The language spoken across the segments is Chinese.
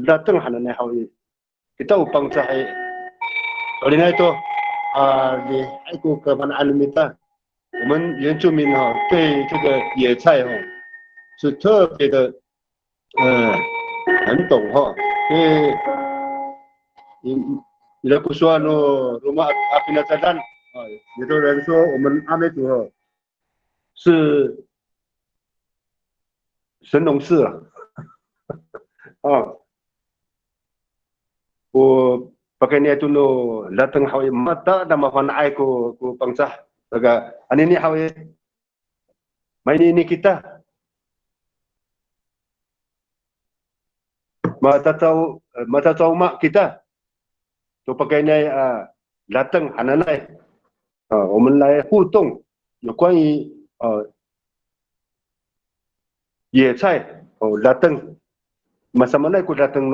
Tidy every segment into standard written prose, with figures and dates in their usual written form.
datang hananai hawi kita upang cahai oleh itu你爱国个mana alimita 我们原住民对这个野菜是特别的很懂你的不说rumah api nasadan 有的人说我们阿美族是神农氏我pakainya itu datang hawi mata dan mafanai ku bangsa taga ini hawi main ini kita mata tahu mak kita tu pakainya datang hananai 我们来互动有关于野菜datang masa mana aku datang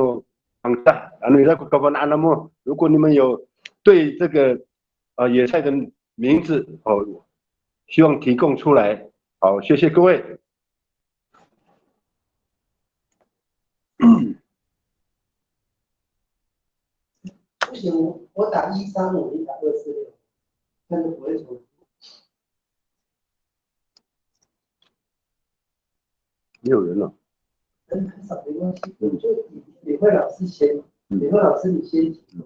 bangsa aku kawan anamu 如果你们有对这个野菜的名字希望提供出来好谢谢各位不行我打135你打246但是不会重复没有人了人很少没关系就李慧老师先李慧老师你先提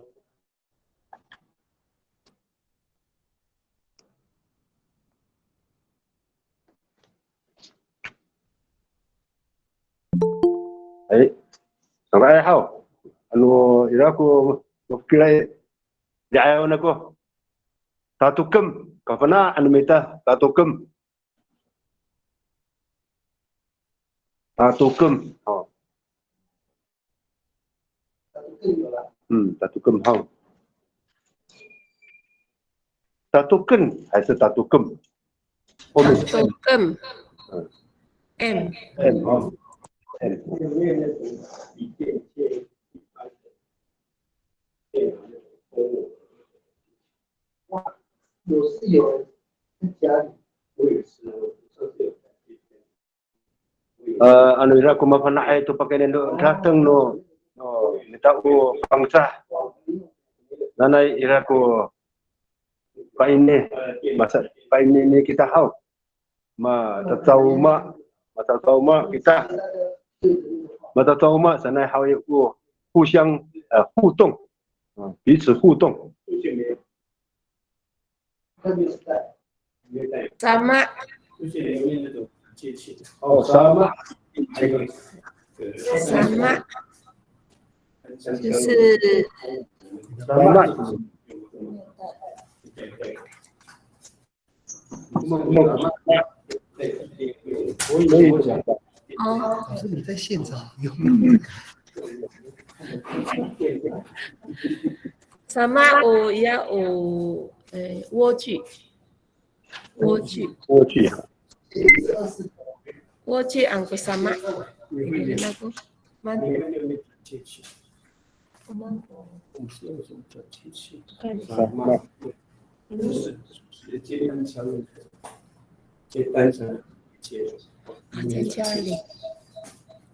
sampai hau iraku mukilai diayon ako tatukem kapana meta tatukem tatukem tatukem hau tatuken 还是 tatukem tatukem M有是有在家里我也是ira ko mapanay to pagkain datang nitao bangsa nanay ira ko paine masa paine ni kita hau matatauma kita matatauma sanay hau 互相互动彼此互动sama sama 就是可是你在现场有sama有莴苣angko sama aku mana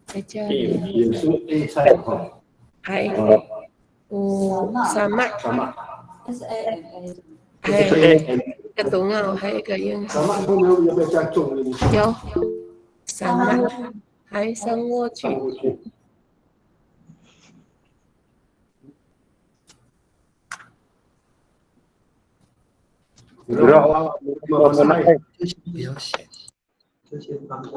在家里还sama ketungau还有一个用有sama 还生莴苣不要写这些方法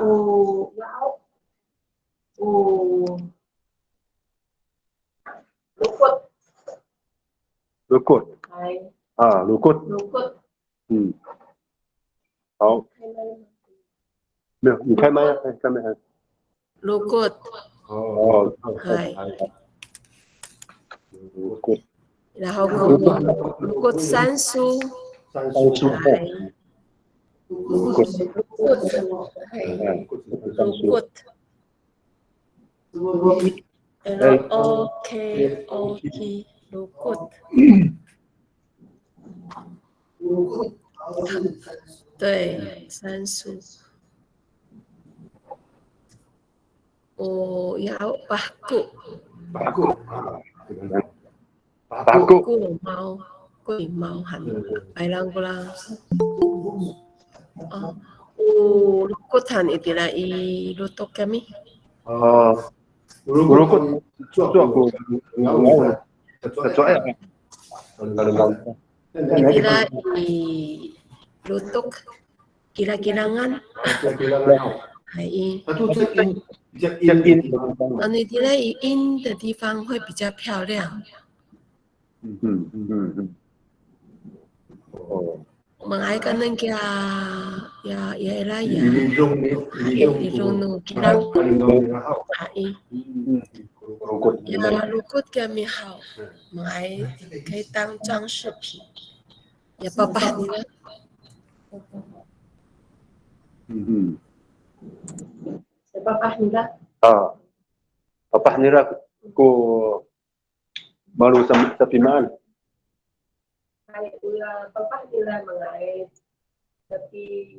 lukut好没有你开麦开麦lukut 然后lukut sansu lukut LOKOT lukut 对杉树有八八股啊，八股猫，龟猫喊白人过啦。哦，有如果谈一点来，伊路多干咪？如果做过我做哎，一点来伊路多kira-kirangan，海音。你一点来音的地方会比较漂亮。哦。Mengaitkan dengan ya lah ya. Irung nu kirang ai. Ya lukut kami hao. Mengai kay tang 装饰品。Ya papa ni lah. Papa ni lah. Papa ni lah ko malu sa pimaan. Ay, papa nila mengai tapi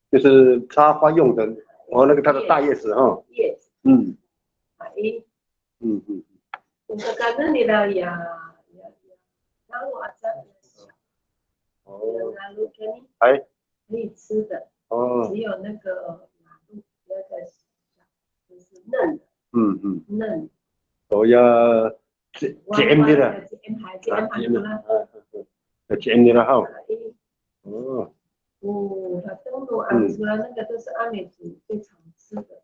就是插花用的，那个它的大叶子哈。叶子。Untuk nila ya lalu ada lalu kan可以吃的，只有那个就是嫩的，嫩。要 GM 你啦，GM 你啦哈。它东路按出来那个都是阿美族最常吃的。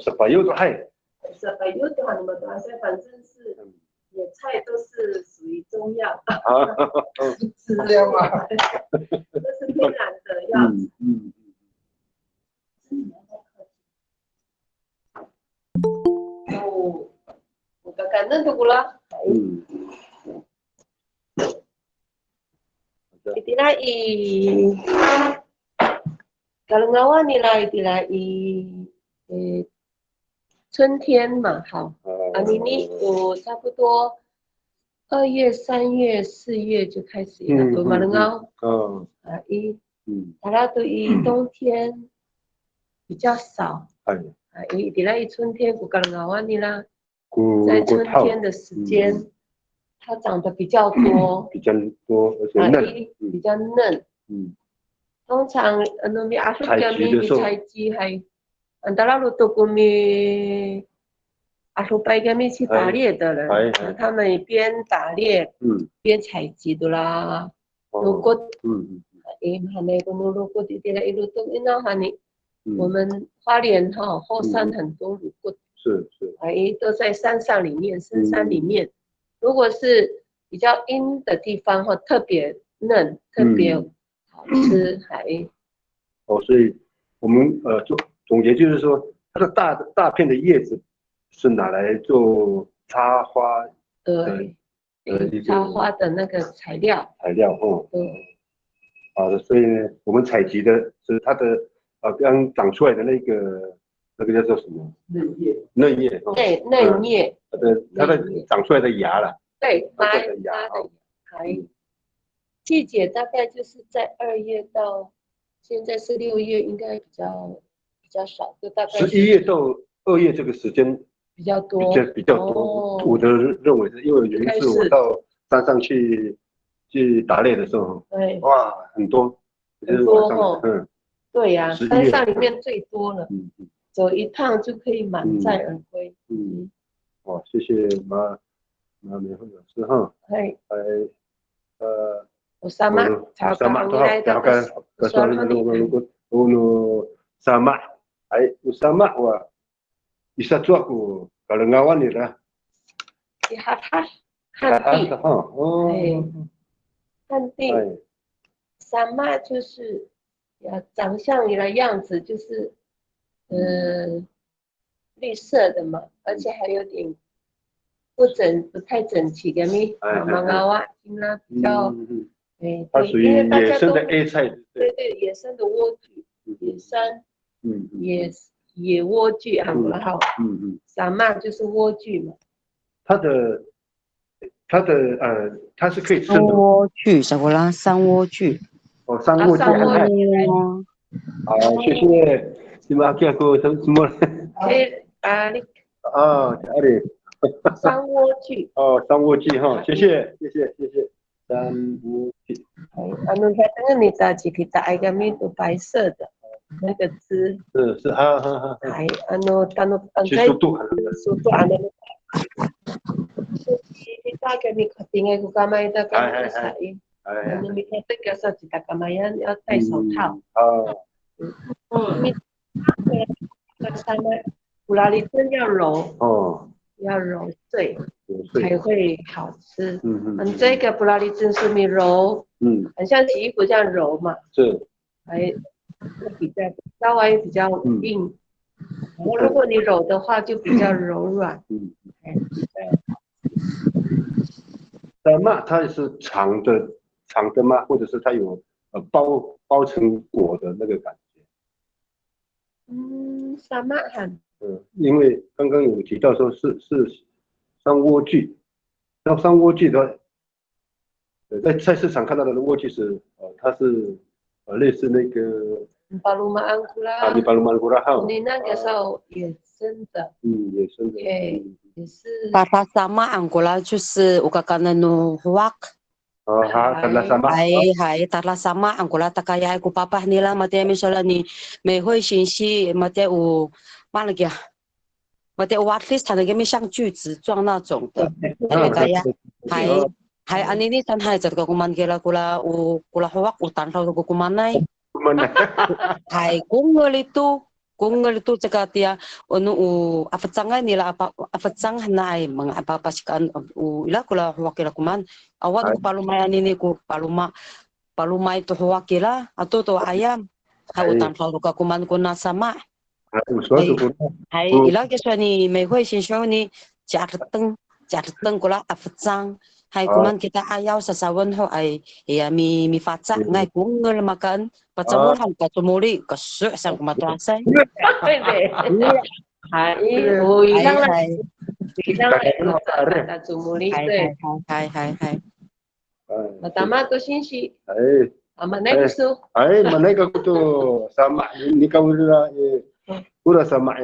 十八油都还。十八油的话，那么多，反正是野菜都是属于中药。是这样吗？这是天然的药材。Kakanan tu pula. Itulah kalau ngawan nilai itulah 春天嘛，好，你有差不多2月、3月、4月就开始了，对吗？它对冬天比较少，春天古刚ngawan你啦。在春天的时间，它长得比较多，而且嫩，比较嫩。通常采集还antara luto kami ahlupai kami 去打猎的人，他们边打猎边采集的啦。lukut，mana kono lukut tidak luto ina hani，我们花莲后山很多lukut。是，都在山上里面，深山里面。如果是比较阴的地方，或特别嫩，特别好吃，所以我们总结就是说，它的大片的叶子是拿来做插花插花的那个材料。所以呢，我们采集的是它的刚长出来的那个叫做什么？嫩叶。嫩叶。它的长出来的芽了。对，它的芽。季节大概就是在2月到现在是6月，应该比较少，就大概11月到2月这个时间比较多。我的认为是因为有一次我到山上去打猎的时候，哇，很多对呀，山上里面最多了。走一趟就可以满载而归。谢谢马美惠老师哈。Usama sama Usama wa isa tu aku kalau ngawan ni lah.汉地sama 就是长相的样子就是绿色的嘛，而且还有点不太整齐的咪，马拉瓦应该比较。它属于野生的 A 菜，对，野生的莴苣，野莴苣好，萨玛就是莴苣嘛。它是可以生的。莴苣，什么啦？山莴苣。山莴苣。好，谢谢。Terima kasih aku semua. 你哪里？三莴苣。三莴苣哈，谢谢。三莴苣。你打几皮打一个米都白色的那个汁。是，好。其实速度大概你肯定嘅，干嘛得干嘛晒？你明天这个时候记得干嘛要戴手套。你山脉布拉利真要揉。要揉碎才会好吃。这个布拉利真是你揉，很像洗衣服这样揉嘛。是。还稍微比较硬。然后如果你揉的话，就比较柔软。山脉它是长的吗？或者是它有包成果的那个感觉？山脉很。因为刚刚有提到说是山莴苣，那山莴苣的，在菜市场看到的莴苣是它是类似那个。巴鲁马安古拉。巴鲁马安古拉哈。你那个时候野生的。野生的。也是。Tarla sama Angola 就是我刚刚的no huak。tarla sama。Hai tarla sama Angola tak kaya aku papa nila mati misalnya ni 每回信息mati忘了个mati wattlist 它那个像锯子状那种的，那个呀，还安尼tan hai jat ko kuman kela kula huak utan tau ko kumanai。hai Kungol itu cakap dia apa cangai nila apa cang hanai mga apa pasikan ila kula huwakila kuman awat ko palumay anini ko palumay to huwakila ato to ayam hai utan kalau ka kuman ko nasama hai ila keswa ni may hui sinsyo ni jarteng kula apa cang hai kuman kita ayaw sa sawan ho ay iya mi fatsa ngai kungol makan pacamol han katumuli kasu sang kumatrasay。对对。hai Pertama tu sinsi. Mana itu? Mana itu sama ni kau ura sama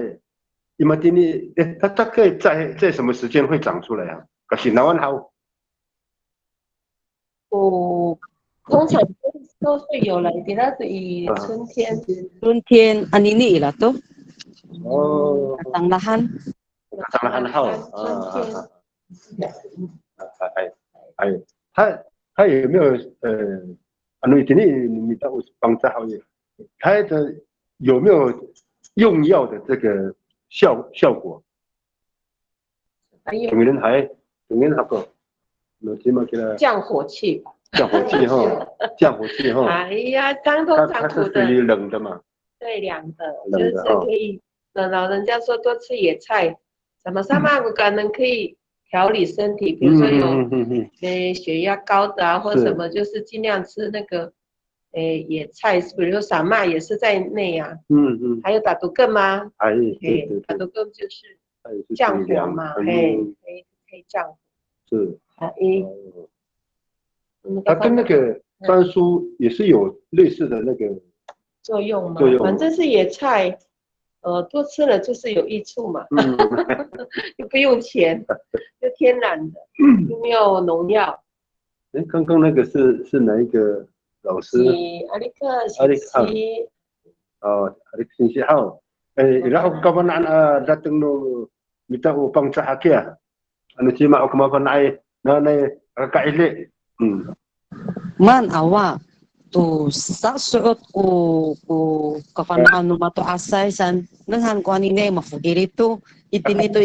imatini它大概在什么时间会长出来啊？可是哪湾好？通常都是有了，给它以春天安ini lah tuh。Datang lahan好。它有没有你到帮助好也，它的有没有用药的这个效果？有人还个，降火气。降火气哈。哎呀，当头长土的。它是属于冷的嘛？对，凉的，就是可以。老人家说多吃野菜，什么沙马古可能可以调理身体，比如说有血压高的啊，或什么，就是尽量吃那个野菜，比如说沙马也是在内啊。还有打毒根吗？打毒根就是降火嘛，可以降火。是。它跟那个番薯也是有类似的那个作用嘛，反正是野菜，多吃了就是有益处嘛，又不用钱，又天然的，又没有农药。刚刚那个是哪一个老师？阿里克信息。阿里克信息好。然后kawan anak datang no minta upang sa akia. Ano si ma ako mapanay na kakailit. Man awa tu sa suot ku kafanaan no mato asay san nanghan ko anine mafugiri tu itinito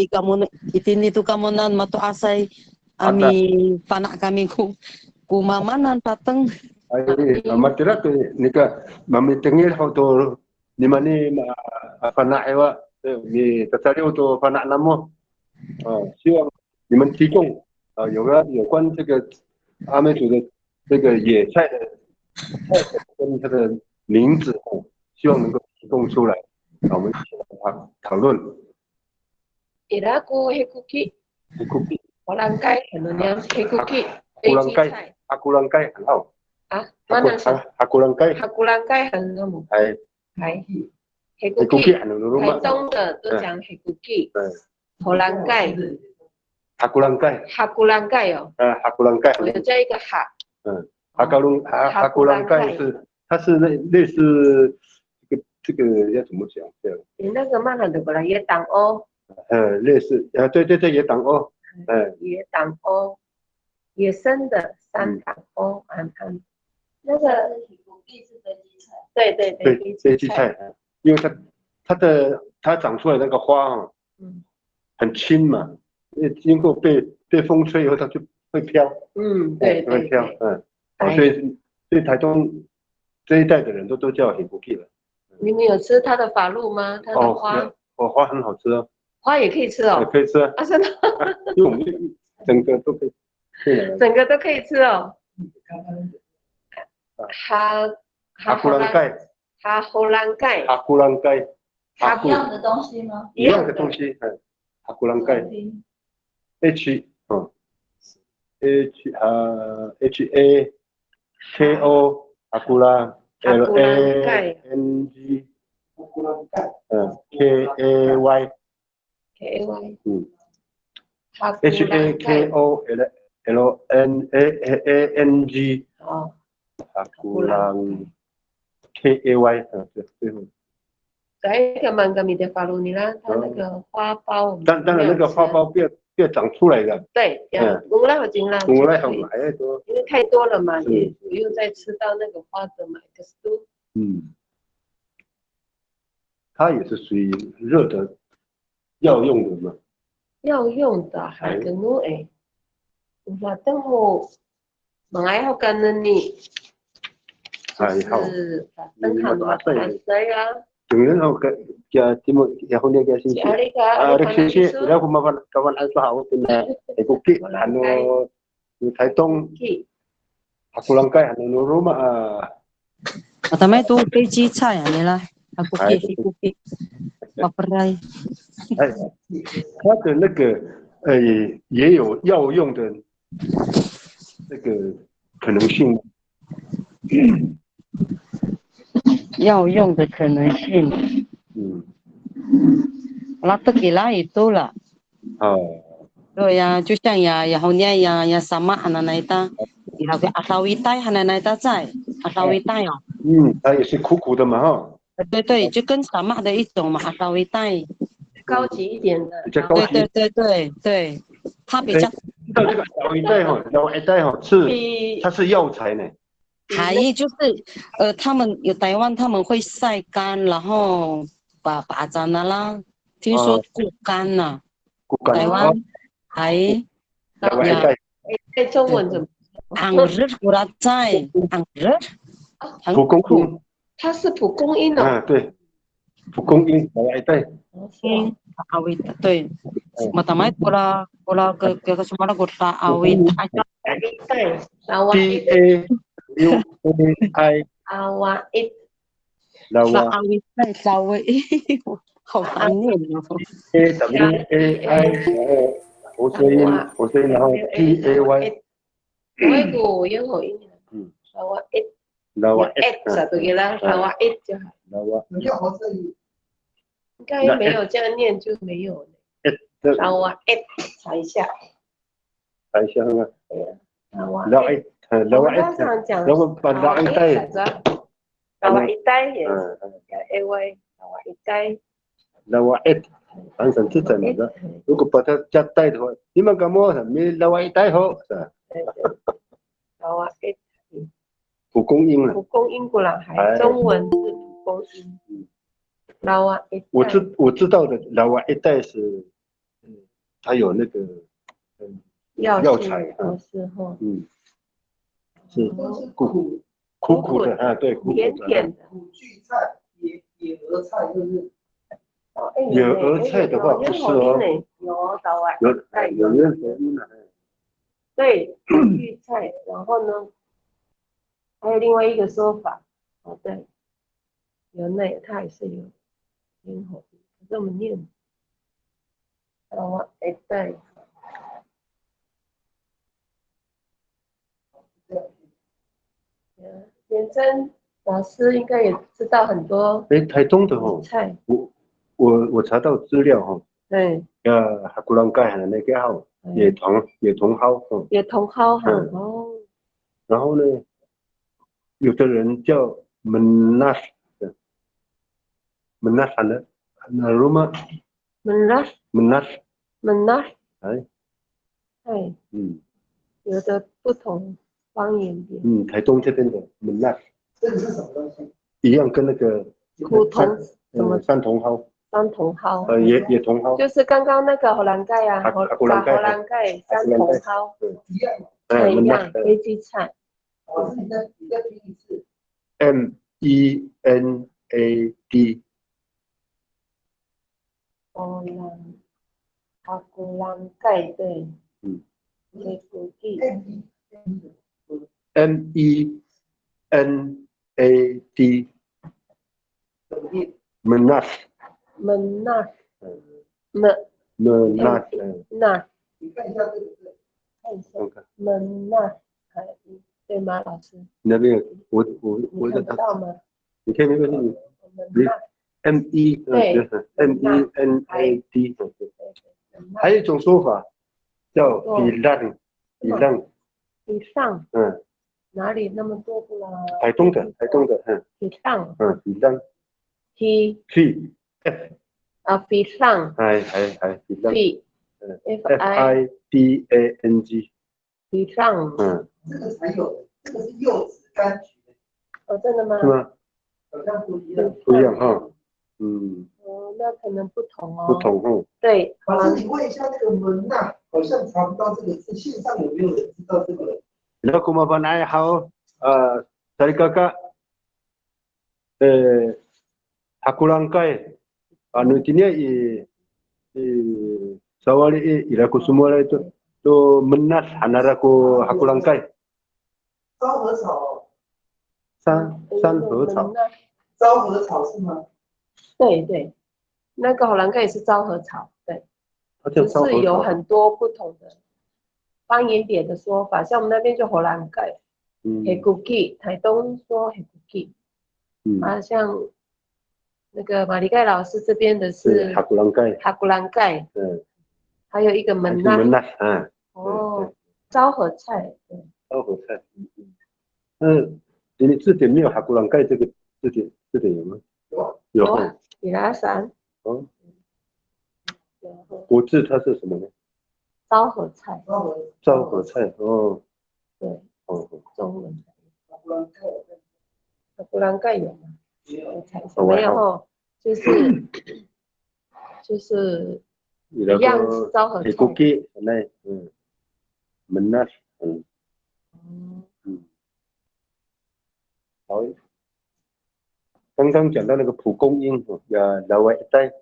kamonan mato asay ami panak kami ku mamanan pateng ay matira tu nika mamitengil ho to ni mani panak ewa ni tatari to panak namo 希望你们提供有关这个阿美族的这个野菜的跟它的名字希望能够提供出来，我们一起来讨论。Iraku hekuki， 火浪盖很多年 hekuki， 阿古兰盖很好。啊，mana sih？ 阿古兰盖很好。海黑古古 基， 基，台东的都讲黑古基，荷兰盖，哈古兰盖，哈古兰盖哦，哈古兰盖，我有加一个哈，哈古兰盖是，它是类似这个要怎么讲？你那个慢慢的过来也党哦，类似，对，也党哦，也党哦，野生的三党哦，那个是飞机菜，对，飞机菜，因为它长出来那个花哦，很轻嘛，经过被风吹以后，它就会飘，对，会飘，所以台东这一带的人都叫黑古基了。你们有吃它的法露吗？它的花？花很好吃哦。花也可以吃哦。可以吃啊。真的。因为我们整个都可以。整个都可以吃哦。哈古兰盖。哈古兰盖。哈古兰盖。一样的东西吗？一样的东西，哈古兰盖。HAKO 哈古兰 LANG KAY HAKO LANG 哈古兰 KAY 对，最后。在一个曼格米的法鲁尼拉，它那个花苞，当然那个花苞不要长出来的。对，我那很精啦，我那很买多，因为太多了嘛，也不用再吃到那个花的嘛，可是都。它也是属于热的药用的嘛。药用的还跟我那等我买好干了你，就是等看嘛，对呀。Kemudian dia timur yang dia kasi rekrisi ila kumaban kawan alfa hau tuna ekuki anu Taitung Hakulangkai anu rumah 他们都飞机菜啊，你啦，他不给，不给，不来。它的那个也有药用的那个可能性。药用的可能性。那都给那里多了。对呀，就像然后呢sama hananaita，然后阿萨维带hananaita在阿萨维带哦。它也是苦苦的嘛哈。对，就跟sama的一种嘛，阿萨维带。高级一点的。比较高级。对，它比较。知道这个阿萨维带哈，阿萨维带哈它是药材呢。还就是他们有台湾他们会晒干，然后把粘了啦。听说过干了。台湾还在中文怎么？昂日古拉在昂日。蒲公英。它是蒲公英哦。对。蒲公英阿维带。阿维带对。Matamay pula ke semana kota awit aja. DAUAI. Await. Awit awit. 好难念哦。AWAI 我声音，然后 TAY。我也好音。Lawait satu gila lawait 就好。应该没有这样念就没有了。lawait 查一下。查一下是吧？lawait。我们常常讲。然后把lawait带。lawait带也是。AY lawait带。lawait 反正是怎么的？如果把它加带的话，你们干嘛？没lawait带好是吧？lawait。蒲公英了。蒲公英过来还中文是蒲公英。lawait。我知道的lawait带是，它有那个药材是哈。是苦的啊，对，苦甜甜的。苦苣菜、野鹅菜就是。野鹅菜的话不是哦。有任何音啊。对，苦苣菜，然后呢，还有另外一个说法，对，它也是有咽喉音，这么念。对。简称老师应该也知道很多台东的哦，菜。我查到资料哈，哈古兰盖的那个号野茼蒿，野茼蒿哈哦。然后呢，有的人叫门纳什的，门纳什的，那罗马门纳什，哎，有的不同方言点。台东这边的门纳什，这个是什么东西？一样跟那个苦桐什么山茼蒿。山茼蒿，野茼蒿，就是刚刚那个荷兰盖啊，荷兰盖、山茼蒿，一样，一样，飞机菜。老师，你再拼一次。MENAD。哈古兰盖对。MENAD。Menas。你看一下这个字。对吗，老师？那边我看得到吗？你看那个是MENAD。还有一种说法叫比浪。哪里那么多不啦？台东的，比浪。比浪。T F。比浪。係比浪。FIDANG。比浪。这个才有，这个是柚子柑橘。真的吗？是吗？好像不一样。不一样哈。那可能不同哦。不同哦。对。老师，你问一下那个门纳，好像查不到这个字，线上有没有人知道这个？Hello, kumaban ay hao. Dari kakak. Hakulangkai. Anu tinia sawali iraku semua itu menas hanaraku hakulangkai. 昭和草。山河草。昭和草是吗？对，那个荷兰盖也是昭和草，对。只是有很多不同的方言点的说法，像我们那边就荷兰盖，黑古基，台东说黑古基，像那个马里盖老师这边的是哈古兰盖，还有一个门纳，昭和菜，对，昭和菜，你字典没有哈古兰盖这个字典有吗？有啊，比拉山，国字它是什么呢？昭和菜，昭和菜哦。对，中文。哈古兰盖有吗？没有哦，就是一样昭和菜。门纳，好。刚刚讲到那个蒲公英拉瓦一带，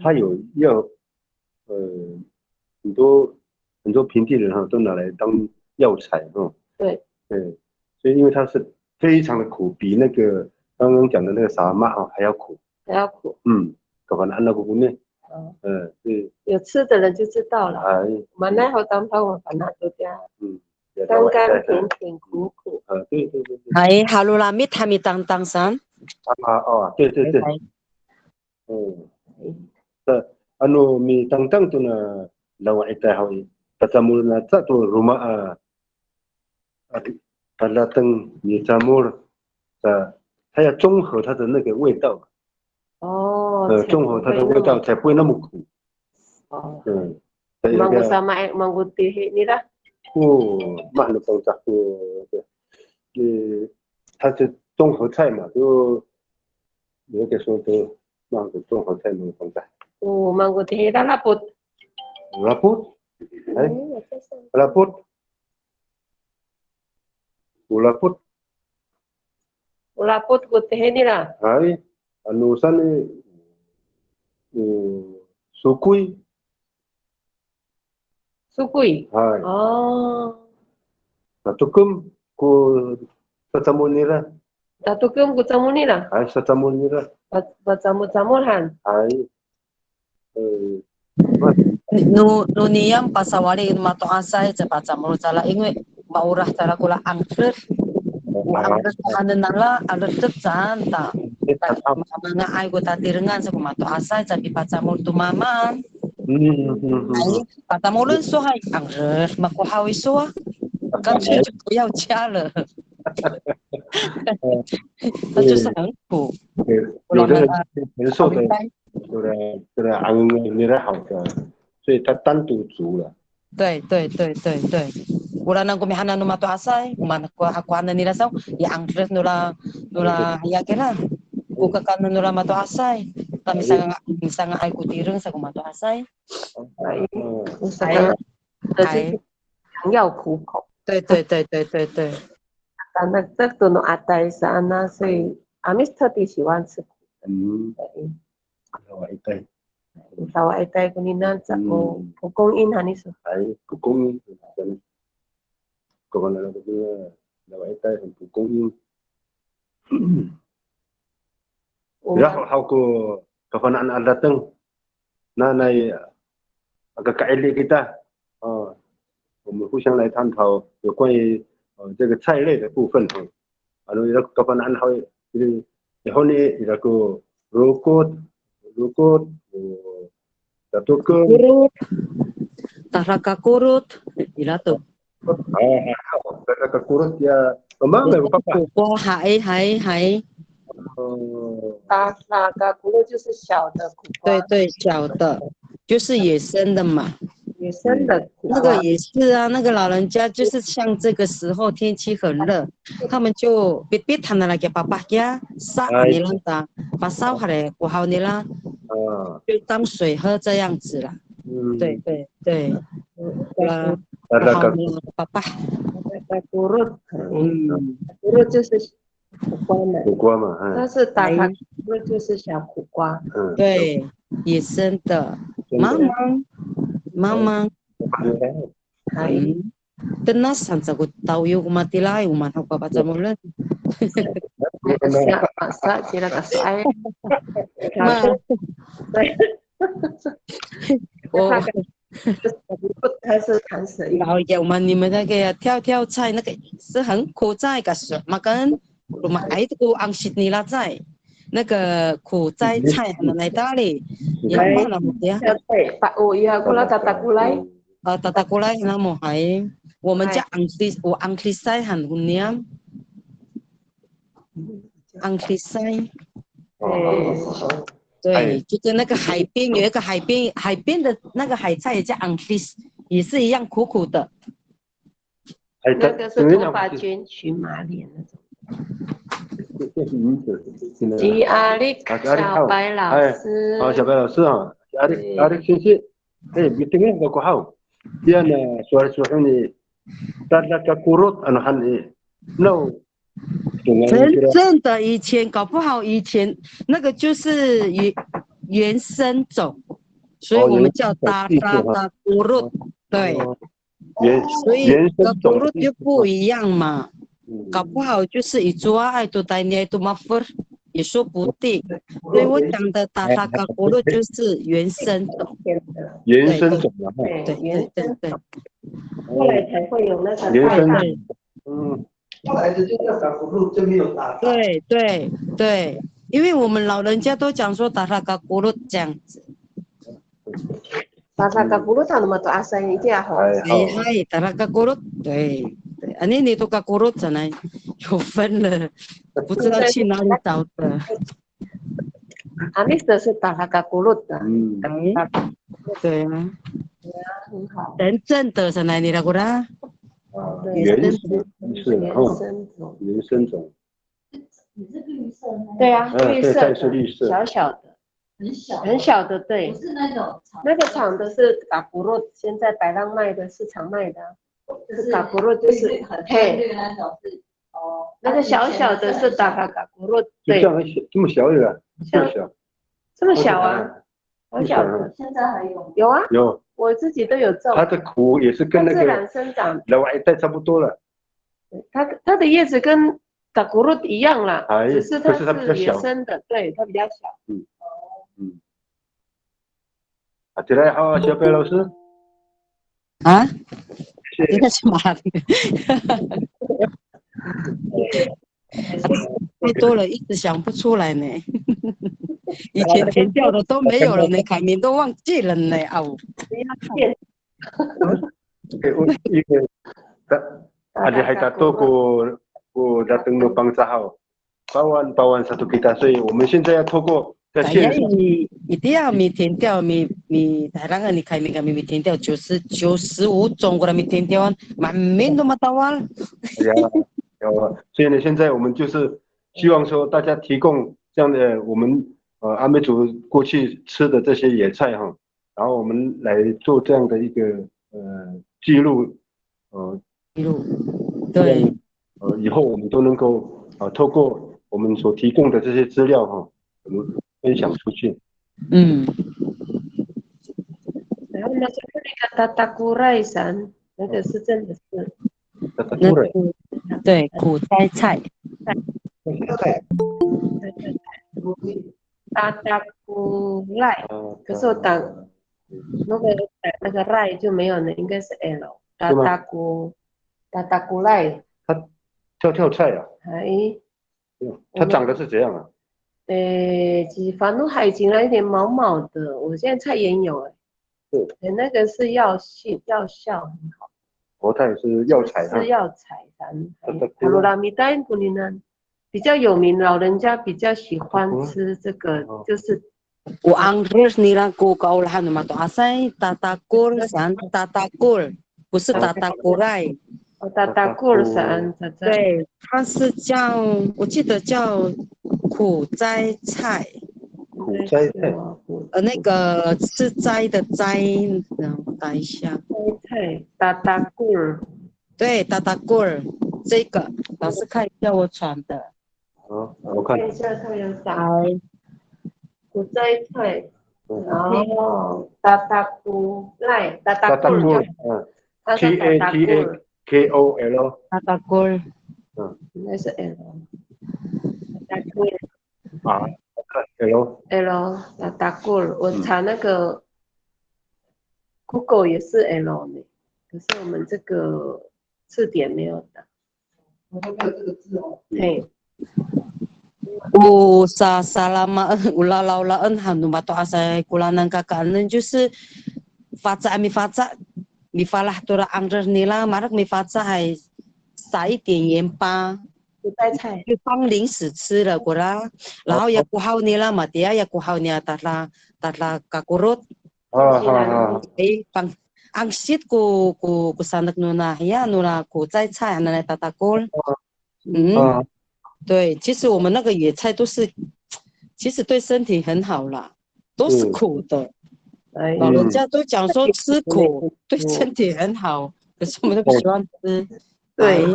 它有很多平地人都拿来当药材对，所以因为它是非常的苦，比那个刚刚讲的那个沙马还要苦。搞完安那个呢？对。有吃的人就知道了。马奈好当头我反正都这样。干干甜甜苦苦。对。Hai halulamit hamitang tangsan.对。Mi tangtang tu na lawa ita hawi. Tatamul na ta tu rumah datang mi tamul 它要中和它的那个味道。中和它的味道才不会那么苦。Mango sama mango teh ni lah. Mana tahu tak它是综合菜嘛，就有点说的那个综合菜能放在。mango teh dah laput. Laput? Laput? Laput ko teh ni lah. Hai, anu sana sukui. Hai. Tukum ku Satamunira. Tukum ku Satamunira. Hai, Satamunira. Samur-samurhan. Hai. Nuniyam pasawali mato asay sa pasamuro sala ingwe maurah tara kula angker. Ada nala ada tercanta. Mama nga ay ko tatirengan sa kumato asay sa pipacamol tumaman. Ay patamolun so hay ang res makuhawi so. 干脆就不要加了，那就是很苦。有的人承受的，昂你的好的，所以他单独煮了。对，wala nang kumihanan ng mato asay, kumakuha na nila sa, i-angres nula hayakira, kukakanan nula mato asay, kami sa nga ay kutirang sa kumato asay. 想要苦口。对。但那这都弄阿呆是安那，所以阿米特地喜欢吃苦的。老阿呆跟你那怎么蒲公英哈？你说？蒲公英，可能那个老阿呆很蒲公英。然后好过kapan anak datang, na agak kaelit kita， 我们互相来探讨有关于这个菜类的部分哈。那kapan anak ini以后呢，那个rokok satu ke taraka kurut ila to. taraka kurut ya memang没有办法。苦瓜还。大那个苦瓜就是小的苦瓜。对，小的，就是野生的嘛。野生的那个也是啊，那个老人家就是像这个时候天气很热，他们就别谈了给爸爸家杀你了的，把烧好了不好你了，就当水喝这样子了。对，爸爸，kurut就是苦瓜嘛，但是打卡kurut就是小苦瓜。对，野生的，mamang tenas sansa ko tao yung kumatilay umanaw pa sa mulan. Masa sila kasuay.然后有嘛你们那个跳菜那个是很苦在个什么跟我们爱这个昂西尼拉在那个苦在菜很来大哩，也嘛那么的。Pak iya kula tata kulai. Tata kulai na mo hai. 我们叫昂西塞很niam。昂西塞。对，就是那个海边有一个海边的那个海菜也叫昂西，也是一样苦苦的。那个是头发卷曲马脸那种。吉阿力小白老师，小白老师啊，阿力先生，bitingnya nggak kau tahu, dia na suara ini, taraka kurut anu hani, no， 真的以前搞不好以前那个就是原生种，所以我们叫达古鲁，对，所以达古鲁就不一样嘛。搞不好就是以抓爱都带你都马夫也说不定，所以我讲的达萨嘎古鲁就是原生种，原生种啊，对，后来才会有那个原生，后来的就叫嘎古鲁就没有达萨，对，因为我们老人家都讲说达萨嘎古鲁这样子。达萨嘎古鲁他那么多阿三一定好。嗨，达萨嘎古鲁对。你都嘎古鲁真的有分了，不知道去哪里找的。阿丽的是达拉嘎古鲁的，对啊，很好。真正的是哪里的古拉？原生种。你是绿色吗？对啊，绿色是绿色，小小的，很小的，对。不是那种那个厂的是嘎古鲁，现在百浪卖的市场卖的。就是嘎古鲁就是很黑那种是那个小小的是达嘎古鲁，对，这么小的，这么小啊，好小的，现在还有有啊，有，我自己都有种。它的苦也是跟那个自然生长，老外带差不多了。它的叶子跟嘎古鲁一样啦，只是它是野生的，对，它比较小。起来好，小白老师。啊？你在什么？太多了，一直想不出来呢。以前填掉的都没有了呢，凯明都忘记了呢。哦，因为ada hai tato ko datang no pangsahau bawan satu kita， 所以我们现在要透过在线上。一定要没填掉，你台湾你凯明可没填掉95种过来没填掉，满面都没到啊。有，所以呢，现在我们就是希望说大家提供这样的我们阿美族过去吃的这些野菜哈，然后我们来做这样的一个记录，记录，对，以后我们都能够透过我们所提供的这些资料哈，我们分享出去。然后呢，就是那个Tatakurai san，那个是真的是。对，苦摘菜。Tatakurai，可是我打那个 rai 就没有呢，应该是 L。Tatakurai。它跳菜啊？它长得是怎样啊？其实反正海景来一点毛毛的，我现在菜也有那个是药效很好。它也是药材是药材塔罗拉米丹古里呢比较有名，老人家比较喜欢吃这个，就是。我Anggris nila ko kaulahan naman to asay tatakul san tatakul， 不是tatakurai。tatakul san， 对，它是叫我记得叫苦摘菜。苦摘菜。那个吃摘的摘，等一下。摘菜 tatakul。对 tatakul 这个老师看叫我传的。我看一下它有打。苦摘菜，然后Tatakurai， Tatakul， Tatakul， Tatakul， 应该是 L。L Tatakul， 我查那个 Google 也是 L 呢，可是我们这个字典没有打。我没有这个字哦。对。salamaan ulalaulaan hanumato asay kulanan kakaanan就是发芽没发芽，没发啦，多了昂着你啦，马上没发芽还撒一点盐巴，就当零食吃了过啦，然后也不好你啦嘛，底下也不好你啊，达拉kakurot，pang ang shit ko sanak nuna ya nuna ko 摘菜那来tatakol， 对，其实我们那个野菜都是，其实对身体很好啦，都是苦的。老人家都讲说吃苦对身体很好，可是我们都不喜欢吃。对，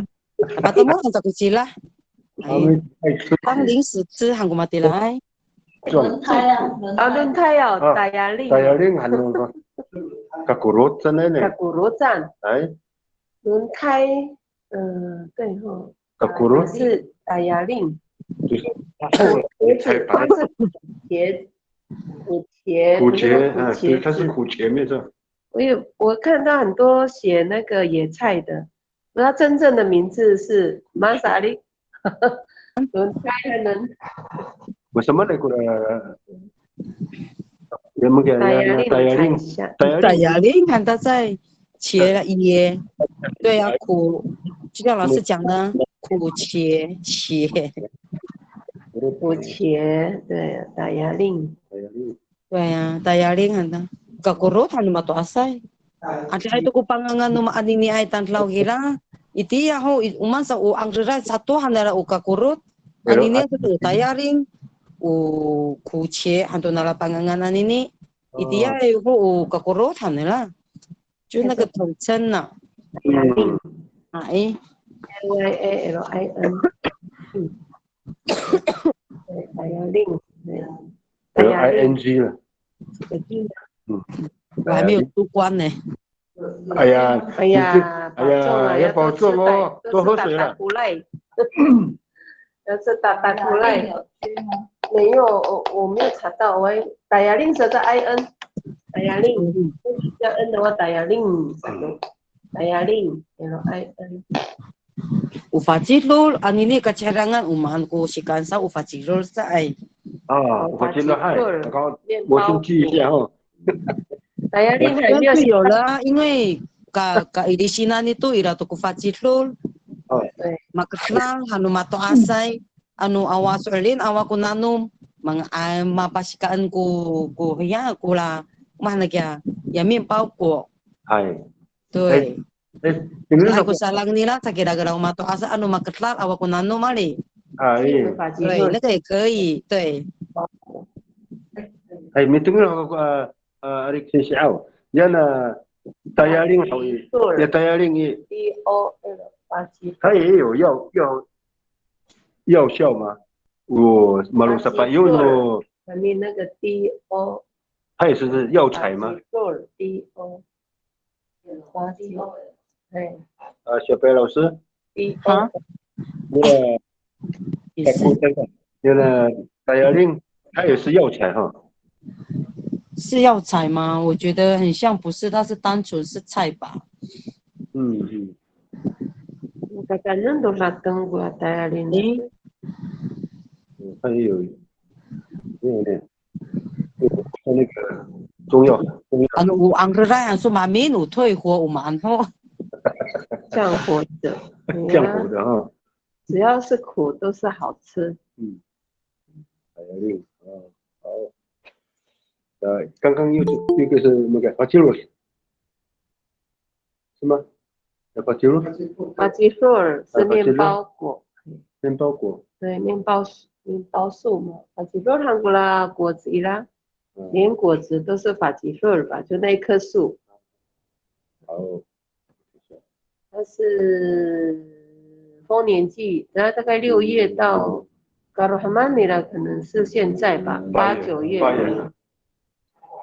把它摸上这个鸡啦，当零食吃，韩国嘛的来。轮胎啊，轮胎啊，打压力还能kakurot真的呢。kakurot站。轮胎，对吼。kakurot 是打压力。就是它是苦茄，它是苦茄没错。我看到很多写那个野菜的，它真正的名字是马萨利，轮胎还能。什么那个？打压力，看它在茄椰，对啊，苦，就像老师讲的，苦茄。苦茄，对，打压力。对呀，打压力看它。Kakurot ano matuasay. At ay to ko pangangan no maading ni ay tantlaw gila. Iti ho uman sa ang rai satu hanara u kakurot. Ani ni sa to tayaring u kuche hanto nala pangangan ani ni. Iti ay ho u kakurot hanela. 就那个统称呐。哎。LYALIN。打压力。有 ING 了。我还没有读关呢。哎呀，要保重哦，多喝水了。要吃打出来。没有，我没有查到。我打压令是个 IN， 打压令，要 N 的话打压令，打压令 LIN。Ufajilul ini kecerangan umahan ku si kansa ufajilul sai.我听到嗨，我先记一下哈。大家厉害，没有有了，因为di sini itu ira tu ufajilul. Makatlang anu mato asay anu awa suerlin awa kunanum mga mapasikaan ku ya kula mana kya yamin pau ko. 对。还有啥lang nila sa kira-kira mato asa ano makatlang awa kunanum mali. 对，那个也可以，对。哎，没听到arik sisiaw. Yan tayaring ya tayaring它也有药效吗？我马路上用的。上面那个 DO。它也是药材吗 ？DO。对。小白老师。DO。那个tayaring 它也是药材哈。是药材吗？我觉得很像不是，它是单纯是菜吧。Kakanan do latang gua tayarin. 它也有点那个中药。有anggerai yang sumamin有退火有蛮好。降火的。降火的哈。只要是苦都是好吃。好。刚刚又一个是那个巴吉罗，是吗？巴吉罗是面包果。面包果。对，面包树嘛，巴吉罗韩国啦果子啦，连果子都是巴吉罗吧，就那一棵树。它是丰年祭，然后大概6月到Garuh Hamani啦，可能是现在吧，8、9月。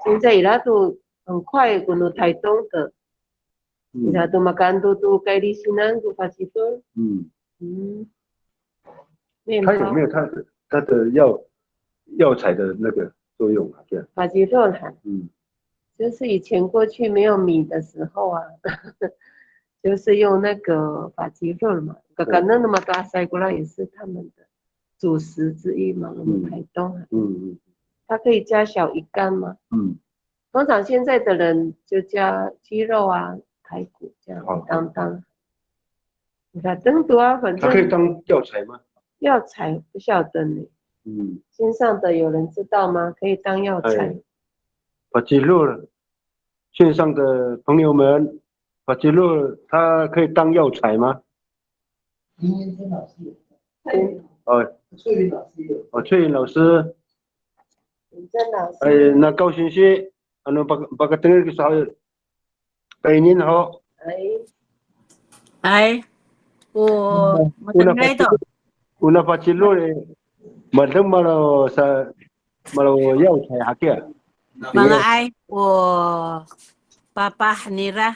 现在伊拉都很快滚到台东的，伊拉都makan都该里西南都发起多。它有没有它的药材的那个作用啊？这样。发起多哈。就是以前过去没有米的时候啊，就是用那个发起多嘛，刚刚那么大塞过来也是他们的主食之一嘛，我们台东。它可以加小鱼干吗？通常现在的人就加鸡肉啊、排骨这样当。你看灯多啊，反正。它可以当药材吗？药材不晓得呢。线上的有人知道吗？可以当药材。巴吉洛，线上的朋友们，巴吉洛它可以当药材吗？林元珍老师有。翠云老师有。翠云老师。真的。那高兴些，anu pagkatengah ke saya kainin ho. 我等来的。Una pacilo madam malo药材哈ke. Mga ay我爸爸nira.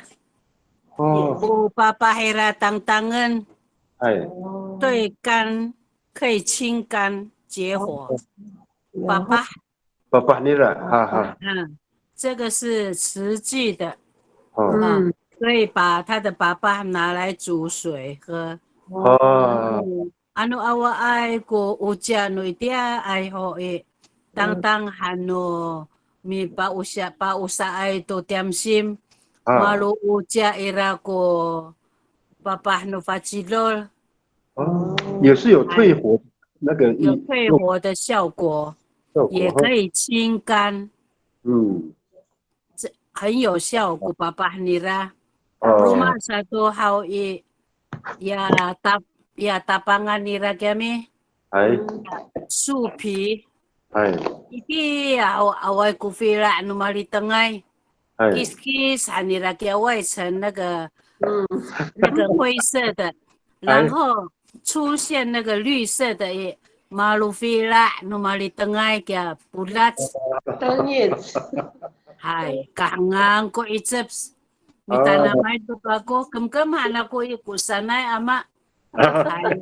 我爸爸hira tangan. 对肝可以清肝解火。爸爸nira， 哈哈。这个是慈济的，所以把他的爸爸拿来煮水喝。Anu awa ay ko uja no itia ay ho tang hano mi pa usa ay to tiamsim malu uja ira ko papa no facilol。也是有退火那个有退火的效果，也可以清肝。这很有效果，爸爸你啦。Rumah satu hau ya tapangan nira kami. 树皮。Iki awai kufila anu mali tengay. Kis hanira kia awai 成那个灰色的，然后出现那个绿色的马鲁菲拉努马里登爱个布拉兹。当叶子。Hai, kangang ko itseps. Mita na may duka ko. Kamkamahan ako kusanay ama. Hai.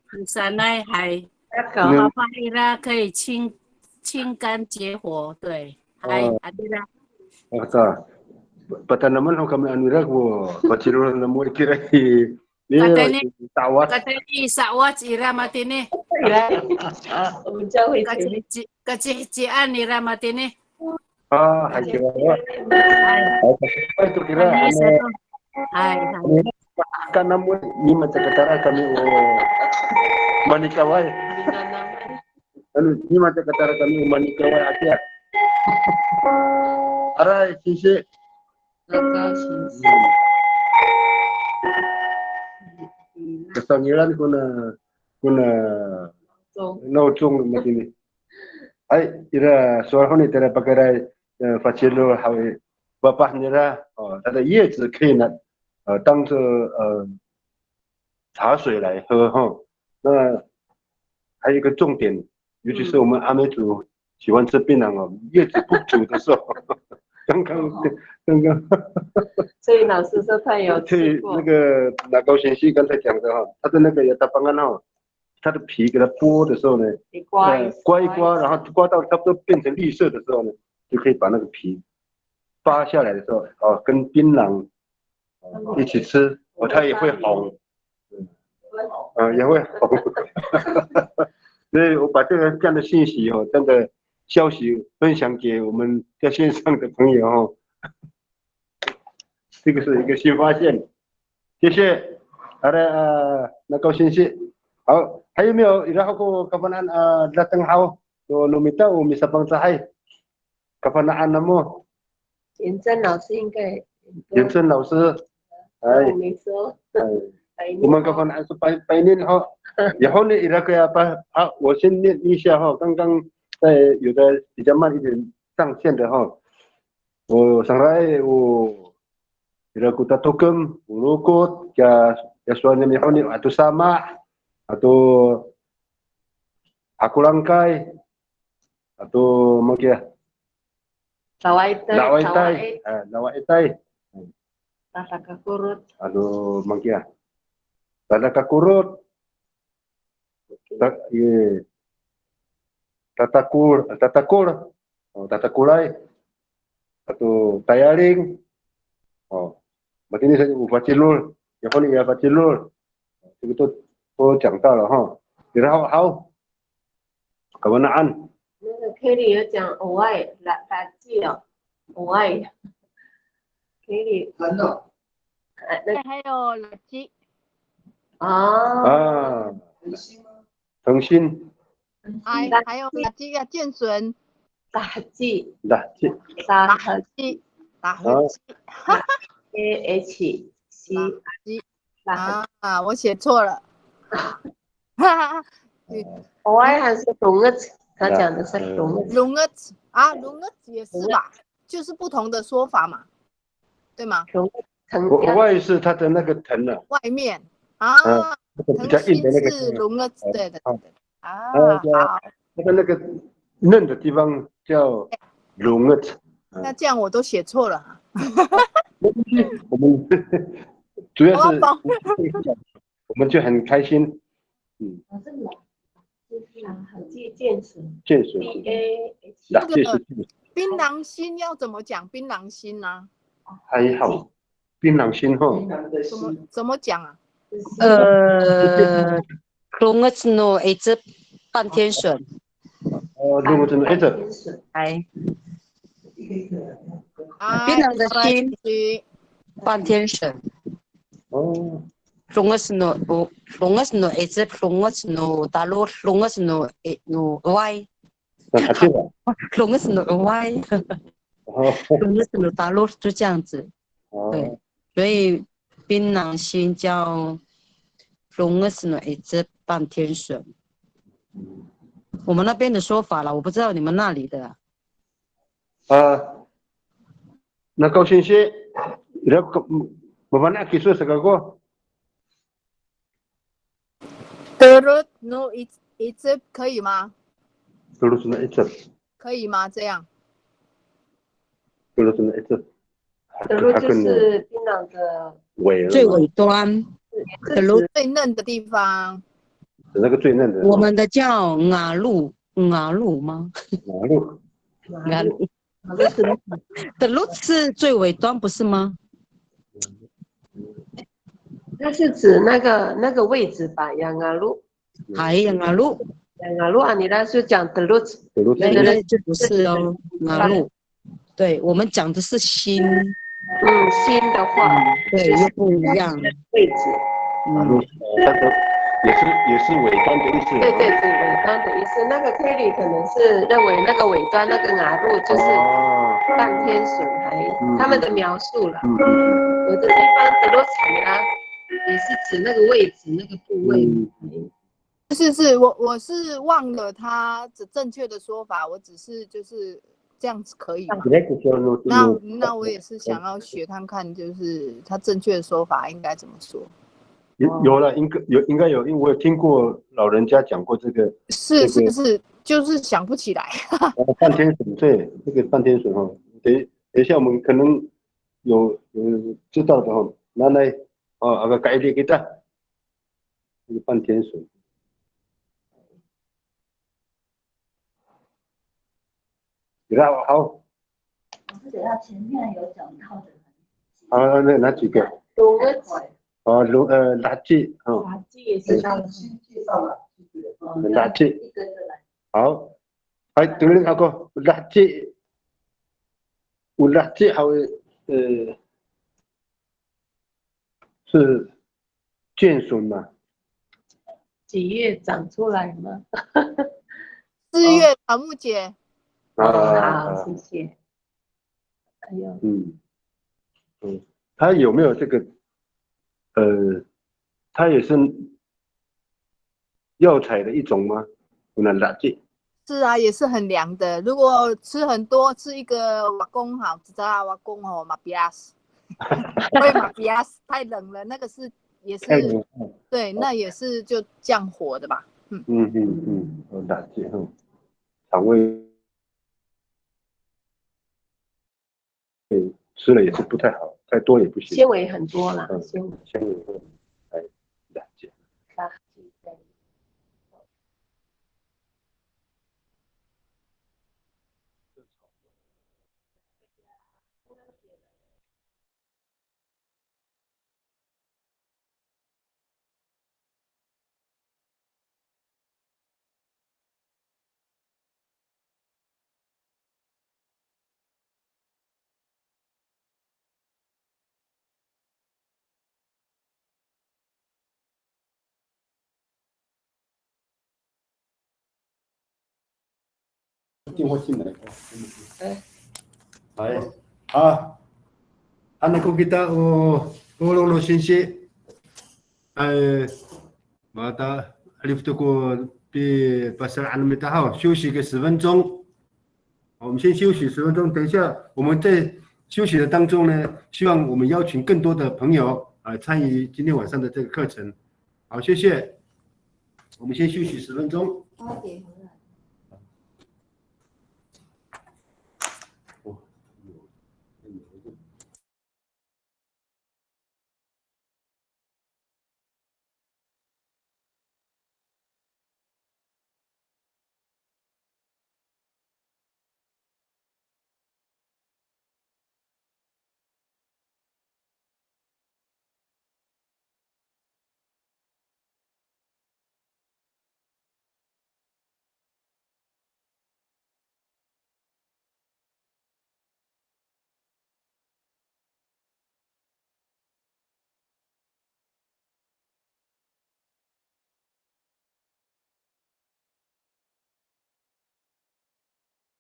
Kusanay, hai. Papahira 可以清肝解火，对。Hai, adila. Patanaman ho kami anira ko paciro na mo ikirai katanya sawat ira matini.我们教会前面 Kecician ira matini. Hai kira. Itu kira kan namun ni macam kata kami manikawai. Ni macam kata kami manikawai aja. Arai sisi. Kesangiran kuna nautung macam ni. Ai ira suara ni tera pakai facilo hawi bapak nira它的叶子可以呢当做茶水来喝哈。那还有一个重点，尤其是我们阿美族喜欢吃槟榔哦，叶子不煮的时候，刚刚。所以老师说他有吃过。那个拿高贤熙刚才讲的哈，他的那个亚达邦安哈，它的皮给它剥的时候呢，刮一刮，然后刮到差不多变成绿色的时候呢，就可以把那个皮扒下来的时候，跟槟榔一起吃，它也会红，也会红。所以我把这样的信息这样的消息分享给我们在线上的朋友哦。这个是一个新发现，谢谢，那高兴谢。好，还有没有？然后kapan datang hao, so lumita umisa pang sahay. Kapan mo? 颜真老师应该。颜真老师，我没说。我们kapan painin ho. 以后呢，那个好，我先念一下哈，刚刚有的比较慢一点上线的哈，我上来我。Ira ku tatukem ulukut ya suanya mihoni atau sama atau aku langkai atau mungkin lawaitai tatakakurut atau mungkin tatakakurut tatakulai atau tayaring Berarti ini saya Facilul, yang ni ya Facilul, 这个都讲到了哈。然后好，kewenangan。那个 Kelly 有讲偶爱垃圾哦，偶爱 Kelly 真的。还有垃圾。诚心。还有垃圾啊，剑笋。垃圾。打火机。AHC 我写错了。偶爱还是龙儿子，他讲的是龙儿子。龙儿子也是吧，就是不同的说法嘛，对吗？偶爱是它的那个藤啊，外面比较硬的那个是龙儿子，对的。好。它的那个嫩的地方叫龙儿子。那这样我都写错了。我们主要是我们就很开心。剑水。那个槟榔心要怎么讲？槟榔心呢？还好，槟榔心哈。怎么讲啊？Lungas no itu 半天笋。lungas no itu。哎。槟榔的心，半天笋。Lungas no itu lungas no talu lungas no wai。lungas no wai。lungas no talu 就这样子。对，所以槟榔心叫 lungas no itu 半天笋。我们那边的说法了，我不知道你们那里的。那高兴些，mana kisah sekarang? Terus no itu 可以吗 ？Terus no itu 可以吗？这样 ？Terus no itu。Terus 就是槟榔的最尾端。最嫩的地方。那个最嫩的。我们的叫雅路吗？雅路。的路是最尾端不是吗？它是指那个位置吧，yang alu。yang alu。yang alu啊，你那是讲的路。对，就不是哦，alu。对，我们讲的是心。心的话，对，又不一样。位置。它的也是尾端的意思。对，尾端的意思。那个 Kelly 可能是认为那个尾端那个阿路就是半天水还他们的描述了。有的地方德罗奇啊，也是指那个位置那个部位。我是忘了它正确的说法，我只是就是这样子可以吗？那我也是想要学看看，就是它正确的说法应该怎么说。有了，应该有，因为我有听过老人家讲过这个。是，就是想不起来。半天水，对，这个半天水哈，等一下我们可能有知道的哈，拿来改列给他，这个半天水。好。是等下前面有讲到的。那哪几个？垃圾啊。垃圾也是先介绍了。垃圾。好，dengerin aku垃圾，有垃圾还会是见损嘛？几月长出来吗4月草木节。好，谢谢。还有，它有没有这个它也是药材的一种吗？那垃圾。是啊，也是很凉的。如果吃很多，吃一个瓦公好，知道瓦公哦，马比亚斯，会马比亚斯太冷了，那个是也是对，那也是就降火的吧。垃圾肠胃吃了也是不太好，太多也不行。纤维很多啦，纤维垃圾。电话进来。anak kita ulung sinsi mata alif tuku比pasal anamita好休息个10分钟，我们先休息10分钟，等一下我们在休息的当中呢，希望我们邀请更多的朋友参与今天晚上的这个课程。好，谢谢。我们先休息10分钟。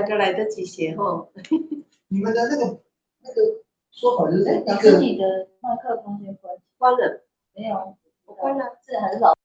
就来得及写哦。你们的那个说法就是老师，你的麦克风先关了，没有，我关了，这还是老。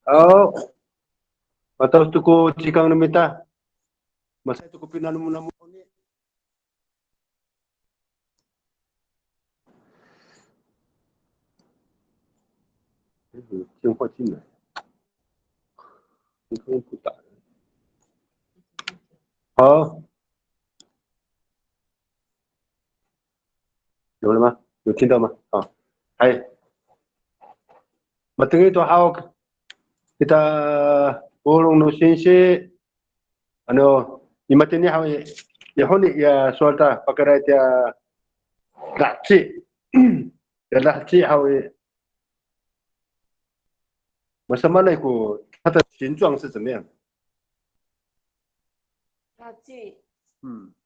Oh, atau tuku cikang namita. Masa tuku pinanamu-namu ni. 电话进来，你可以不打。好，有了吗？有听到吗？啊，还，mateng itu hawak kita urung no sensei, ano, imatin ni hawi, ya honi ya sualta pakarai dia gaci, ya gaci hawi. 什么肋骨它的形状是怎么样？它既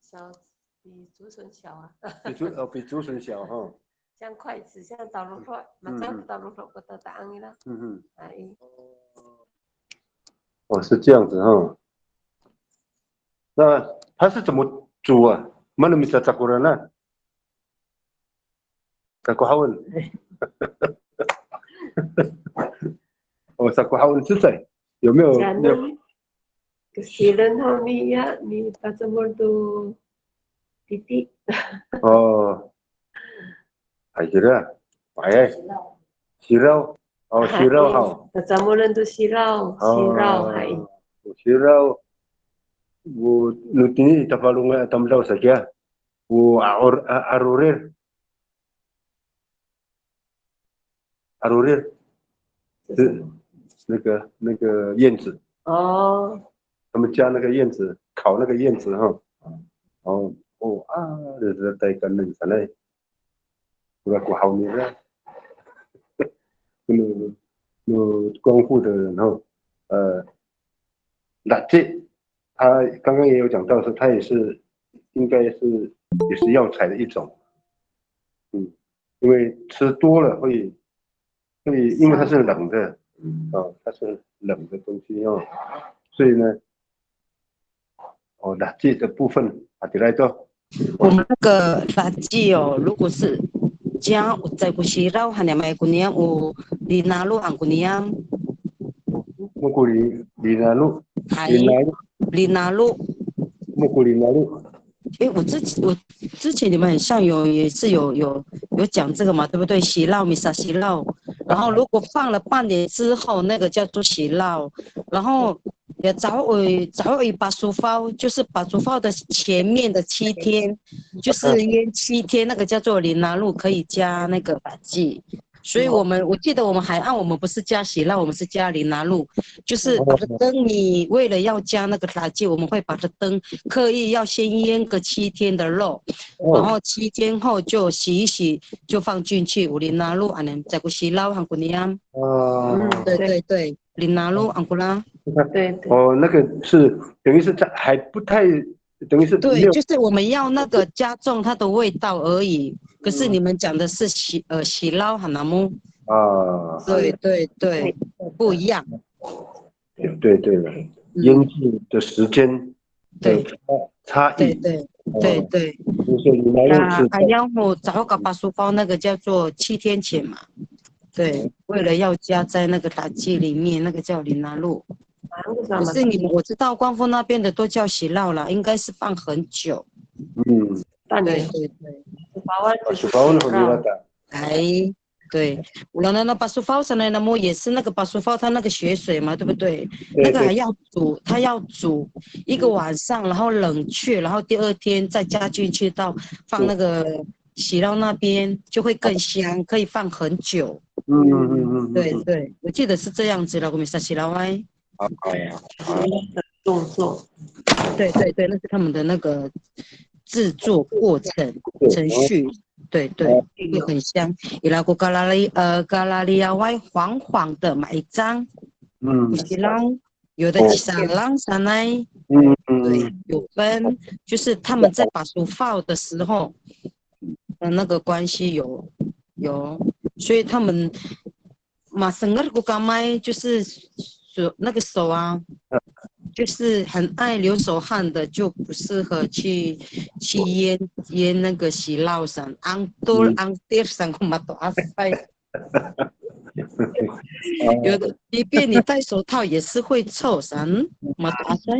小，比竹笋小啊。比竹笋小哈。像筷子，像刀肉块，马上刀肉块我都打你了。哎。哦，是这样子哈。那它是怎么煮啊？Mana bisa cakuran Saku hawan. Oh, saku hawan selesai. 有没有？Kesiran kami ya, ni pasal tu titik. Oh, akhirnya, baik. Sirau, oh sirau hau. Pasal tu sirau, hai. Sirau, bu nutini tapalunga tamlau saja. Bu arurir. Arurir. 那个燕子哦，他们家那个燕子烤那个燕子哈，就是带跟那个啥嘞，那个好你呢，那光复的人哈，那这他刚刚也有讲到说，他也是应该是也是药材的一种，因为吃多了会，因为它是冷的，它是冷的东西哦，所以呢。垃圾的部分啊，来做。我们那个垃圾哦，如果是加在古西绕还那么古年有里拿路安古年。木古里拿路。里拿路。木古里拿路。我之前你们很像也是有讲这个嘛，对不对？洗酪米萨洗酪，然后如果放了半年之后，那个叫做洗酪，然后。也早尾把书包，就是把书包的前面的7天，就是腌7天，那个叫做里拿路，可以加那个把剂。所以我记得我们海岸，我们不是加洗酪，我们是加里拿路，就是把它灯，你为了要加那个打剂，我们会把它灯刻意要先腌个7天的肉，然后7天后就洗一洗，就放进去有里拿路，安尼再个洗酪和古尼安。对，里拿路安古拉。对。那个是等于是在还不太，等于是对，就是我们要那个加重它的味道而已。可是你们讲的是洗捞哈纳木啊，对，不一样。对了，腌制的时间的差异。对。还要我找个把书包那个叫做7天前嘛。对，为了要加在那个打剂里面，那个叫里拿路。可是我知道光复那边的都叫洗酪了，应该是放很久。对。对，那巴苏包上来那么也是那个巴苏包，它那个血水嘛，对不对？那个还要煮，它要煮1个晚上，然后冷却，然后第2天再加进去到放那个洗酪那边，就会更香，可以放很久。对，我记得是这样子了，我们洗酪歪。动作。对，那是他们的那个制作过程程序。对，会很香。伊拉个咖拉利亚歪黄黄的买1张，有的撒浪撒奶，对，有分，就是他们在把书放的时候的那个关系有，所以他们马生个个干麦就是那个手啊。就是很爱流手汗的，就不适合去腌那个洗酪上，昂多上个马多阿塞。有的即便你戴手套也是会臭，马多阿塞，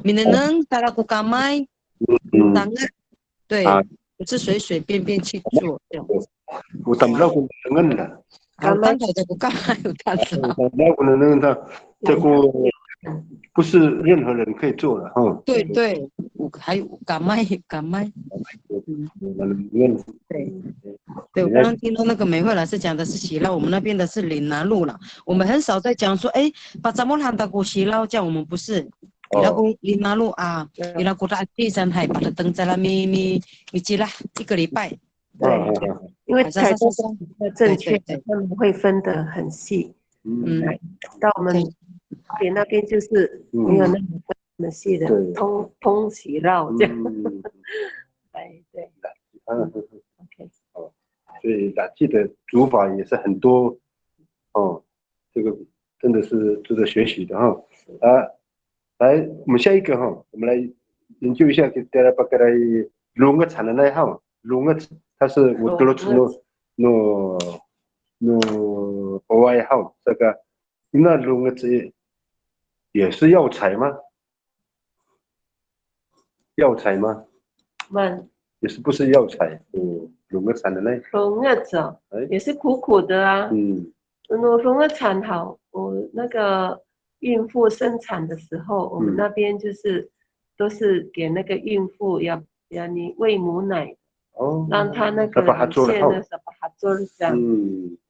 你能带那个干麦，对，不是随随便便去做这样。我咱们那个能的，干麦的不干麦有干啥？那个能的，这个不是任何人可以做的哈。对对，还有干麦，对，我刚刚听到那个美惠老师讲的是洗酪，我们那边的是岭南路了。我们很少在讲说，哎，把咱们喊到过洗酪，这样我们不是。伊拉讲岭南路啊，伊拉讲到第三海把它登在了咪记了1个礼拜。对，因为采购正确，他们会分得很细。到我们那边就是没有那么分那么细的，通洗酪这样。对。OK。所以染剂的煮法也是很多哦，这个真的是值得学习的哈。来，我们下一个哈，我们来研究一下，给大家把来龙个产的那一号，龙个它是我得了出国外号这个，那龙个这也是药材吗？药材吗？也是不是药材？龙个产的那龙个子也是苦苦的啊。龙个产好，我那个孕妇生产的时候，我们那边就是都是给那个孕妇要你喂母奶，让她那个乳腺的时候把它做这样。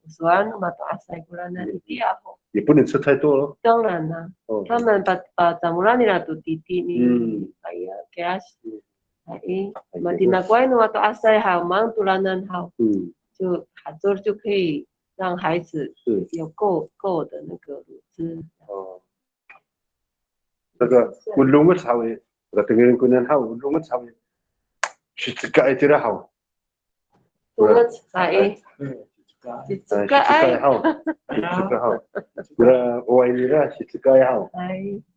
所以那么多阿塞古拉那里第二后也不能吃太多了。当然啦，他们把咱们那里那都弟弟你，哎呀，给他嘛，迪那乖那么多阿塞好，忙杜兰人好，就哈做就可以让孩子有够的那个乳汁。那个我弄个茶位，我等个姑娘好，我弄个茶位，去这个爱这个好。弄个茶这个爱好，这个好，我爱你了，这个爱好。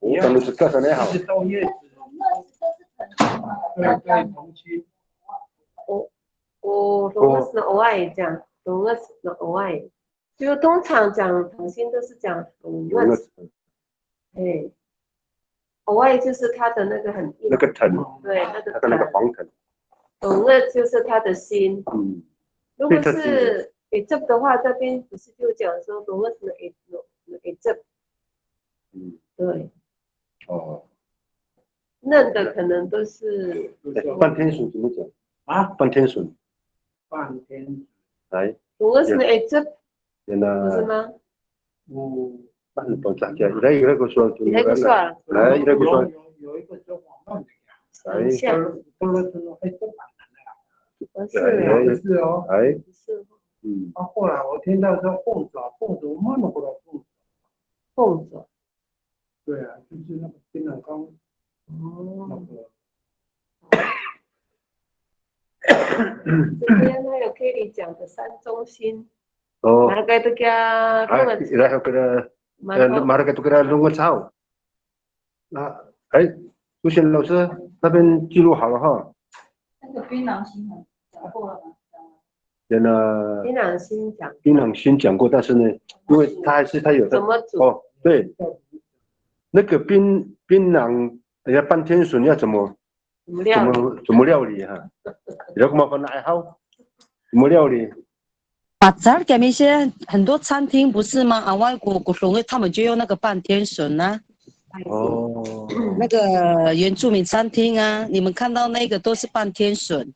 我当时这个啥好？我是偶尔讲，我是偶尔，就通常讲同心都是讲我是，偶尔就是它的那个很硬，那个藤，对，那个它的那个黄藤，我就是它的心。如果是这的话，这边不是就讲说我是这，对，嫩的可能都是半天笋怎么讲啊？半天笋，来，我是这，不是吗？半多咋讲？来一个说，来一个说，来一个说，有一个叫黄曼的呀，都是黑色版的是哦，是，后来我听到说凤爪，我慢慢过来凤爪，对啊，就是那个槟榔糕，这边还有可以讲的山中心，那个都叫，然后给他。马上给他弄个草。苏贤老师那边记录好了哈。那个槟榔心讲过了吗？槟榔心讲。槟榔心讲过，但是呢，因为他有的。怎么煮？对，那个槟榔，人家半天笋要怎么料理哈？然后麻烦爱好怎么料理？把咱给一些很多餐厅不是吗？外国他们就用那个半天笋啊。那个原住民餐厅啊，你们看到那个都是半天笋。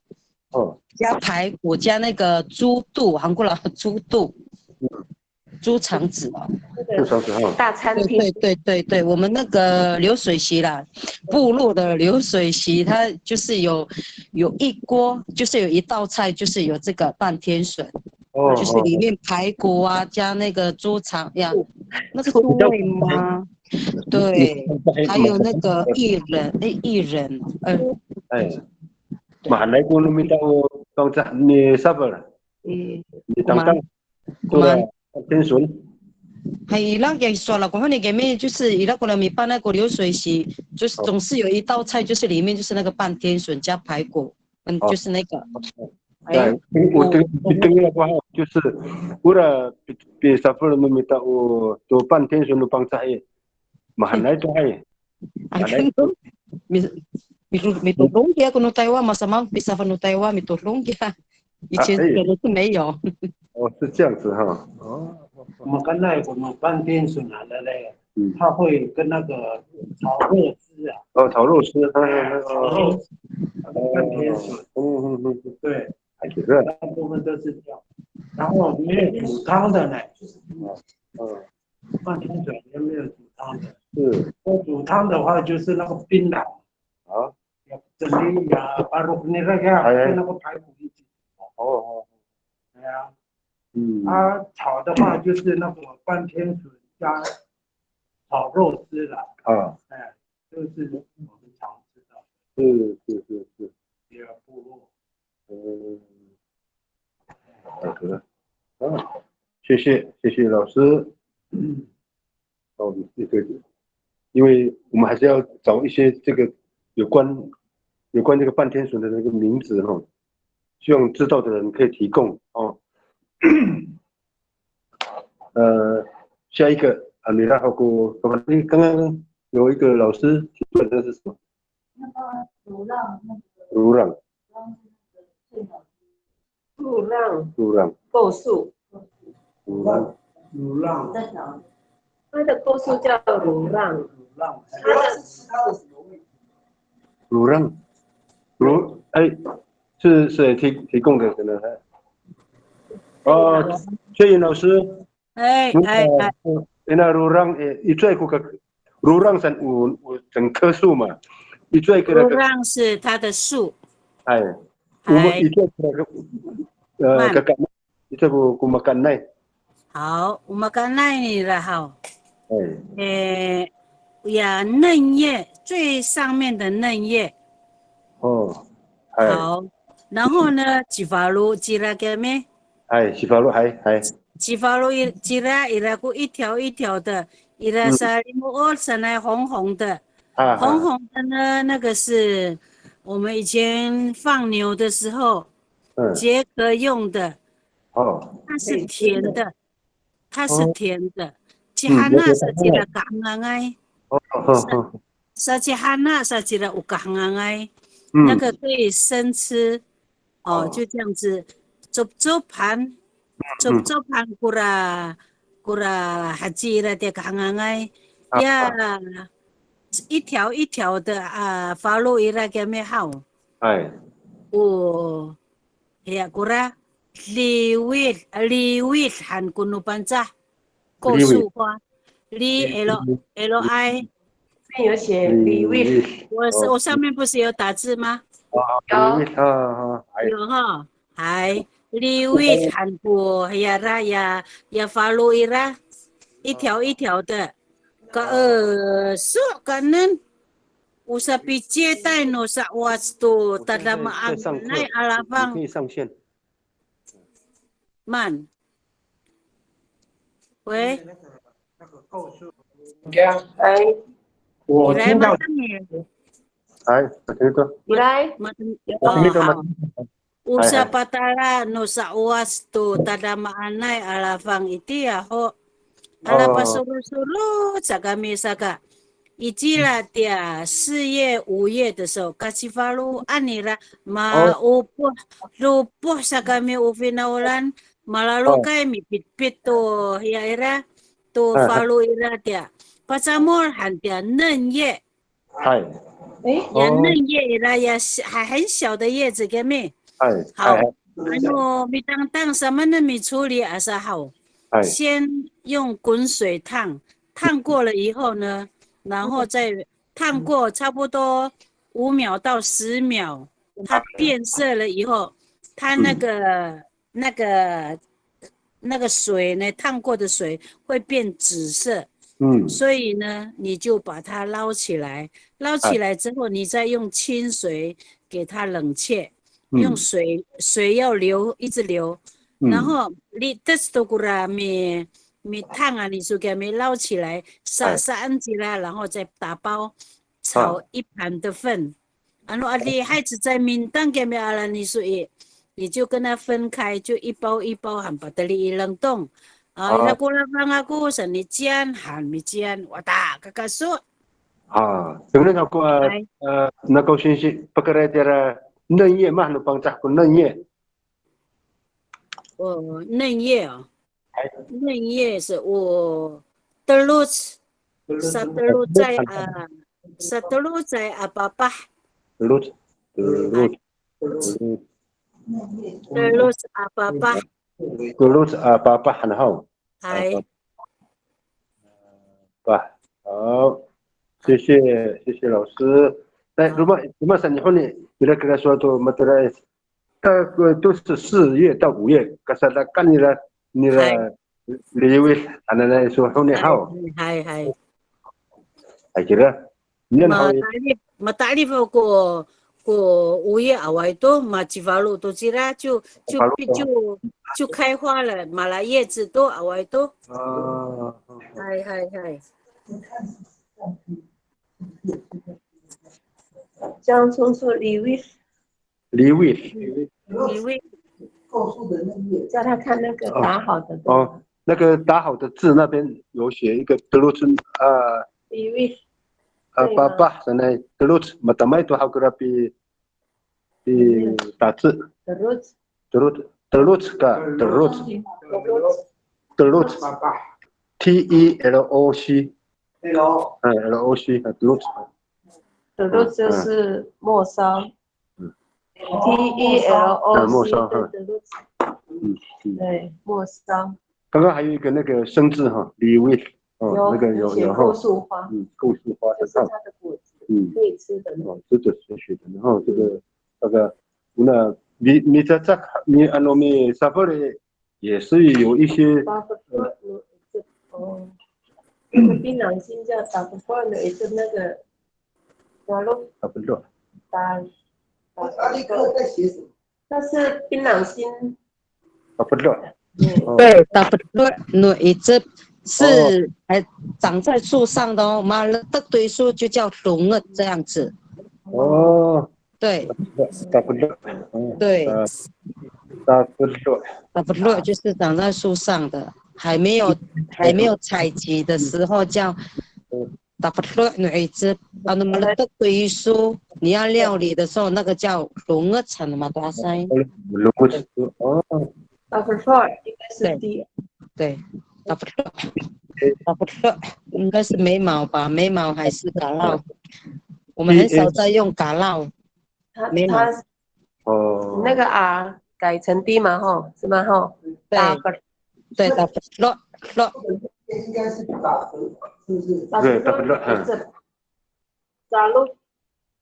加排骨加那个猪肚，韩国佬猪肚。猪肠子大餐厅。对，我们那个流水席啦，部落的流水席，它就是有一锅，就是有一道菜，就是有这个半天笋。就是里面排骨啊，加那个猪肠呀，那个猪味吗？对，还有那个薏仁，马来古鲁米当在你啥不了？你当做天笋。还伊拉也说了，我们那个面就是伊拉过来米办那个流水席，就是总是有一道菜，就是里面就是那个半天笋加排骨，就是那个。我等了过后就是我了比萨夫人们到我做半天顺路帮在mahal na ito ay. Mitulong kaya kuno Taiwan masama bisa分 Taiwan mitulong kaya 以前可能是没有。哦，是这样子哈。哦，我们刚才我们半天水来了嘞，他会跟那个炒肉丝啊。哦，炒肉丝，炒肉丝，半天水。对，还是这。大部分都是这样。然后没有煮汤的呢。半天水也没有煮汤的。是。煮汤的话就是那个槟榔。啊。这里呀，把肉那个跟那个排骨一起。哦。对呀。它炒的话就是那个半天水加炒肉丝了。哎，就是我们常吃的。是。第二部落。好的。谢谢老师。哦，对，因为我们还是要找一些这个有关这个半天水的那个名字哈，希望知道的人可以提供哦。下一个你然后刚刚有一个老师提问的是什么？那个鲁浪，路让构数，鲁浪，它的构数叫鲁让，是谁提供的可能？哦，谢谢老师。那rurang itu aku ke rurang san整棵树嘛，一最个rurang是它的树。我们一最个makan nai。好，我们刚那里了哈。呀，嫩叶最上面的嫩叶。哦。好，然后呢，吉法路吉拉给没？吉法路吉法路吉拉伊拉个一条一条的，伊拉沙里木二层来红红的，红红的呢，那个是我们以前放牛的时候解渴用的。它是甜的，吉哈那是吉拉嘎昂埃，吉哈那是吉拉乌嘎昂埃，那个可以生吃，就这样子，做盘kura haji了的刚刚哎呀，一条一条的法路伊拉给没好，呀kura liwit han kuno panca， 构数花li 有写 liwit， 我上面不是有打字吗？有哈，还。liwit 韩国呀啦呀follow 啦，一条一条的，kanan usapi cetai no sa wastu tadama nai alabang 可以上线。慢。喂。我听到。听到。Usa patala no sa wastu tadama anai alabang iti ho ala pasuru sa kami saka ijila dia 4月5月的时候kasi falu anira maupo lupo sa kami ufinaulan malalu kay mipit-pit to ira to falu ira dia pasamor han dia 嫩叶嫩叶ira ya 很小的叶子给me好，米当什么呢？米处理还是好，先用滚水烫过了以后呢，然后再烫过差不多5秒到10秒，它变色了以后，它那个水呢，烫过的水会变紫色，所以呢，你就把它捞起来之后，你再用清水给它冷却。用水要流，一直流，然后你这是都米烫啊，你就给米捞起来，撒起来，然后再打包炒1盘的份。然后你孩子在面当给米阿拉，你说你就跟它分开，就一包一包喊把它里冷冻。那过了放aku sa ni Jian han mi Jian wata kakasut. Dengan aku nak kau sini perkara dia 嫩叶嘛，你帮着嫩叶。嫩叶啊，嫩叶是我terus terus在apa-apa。terus apa-apa。terus apa-apa 很好。係。好，谢谢老师。rumah sana ni kira-kira suatu materi都是4月到5月，可是那看你的lewe anak-anak suatu ni hao。係。kira matalif ko 5月awal itu Macivalu tu Cira就开花了，马来叶子都awal itu。係。江葱说李卫，叫他看那个打好的。那个打好的字那边有写一个德鲁村李卫。爸爸现在德鲁村，macam itu aku rapi di 打字。德鲁村TELOC。LOC 德鲁村。德鲁就是末梢。TELOC 末梢德鲁村。对，末梢。刚刚还有一个那个生字哈，李卫。那个有构树花。构树花。就是它的果子。可以吃的。值得学习的。然后这个那你在你沙发里也是有一些。那个槟榔心叫打不惯的，也是那个。打不落。那是槟榔心。打不落。对，打不落，那一只。是还长在树上的哦，马了的堆树就叫龙了这样子。对。打不落。对。打不落。打不落就是长在树上的，还没有采集的时候叫打不落女子。那么的堆树，你要料理的时候那个叫龙儿产嘛，大塞。打不落应该是第。对。打不落，应该是眉毛吧？眉毛还是嘎烙？我们很少在用嘎烙。眉毛。那个 R 改成 D 嘛吼，是吗吼？对，打不落。应该是打不，是不是？对，打不落。打落，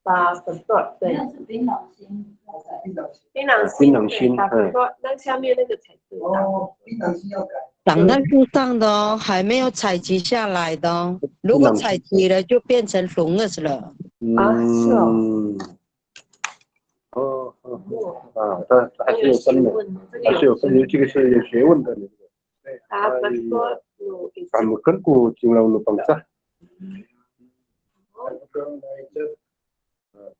打不落，对。槟榔心。槟榔心，打不落，那下面那个才是。槟榔心要改。长在树上的哦，还没有采集下来的哦。如果采集了，就变成龙了了。是哦。它还是有分的，还是有分的，这个是有学问的。打不落，kamu kan ku tinggal lu bangsa。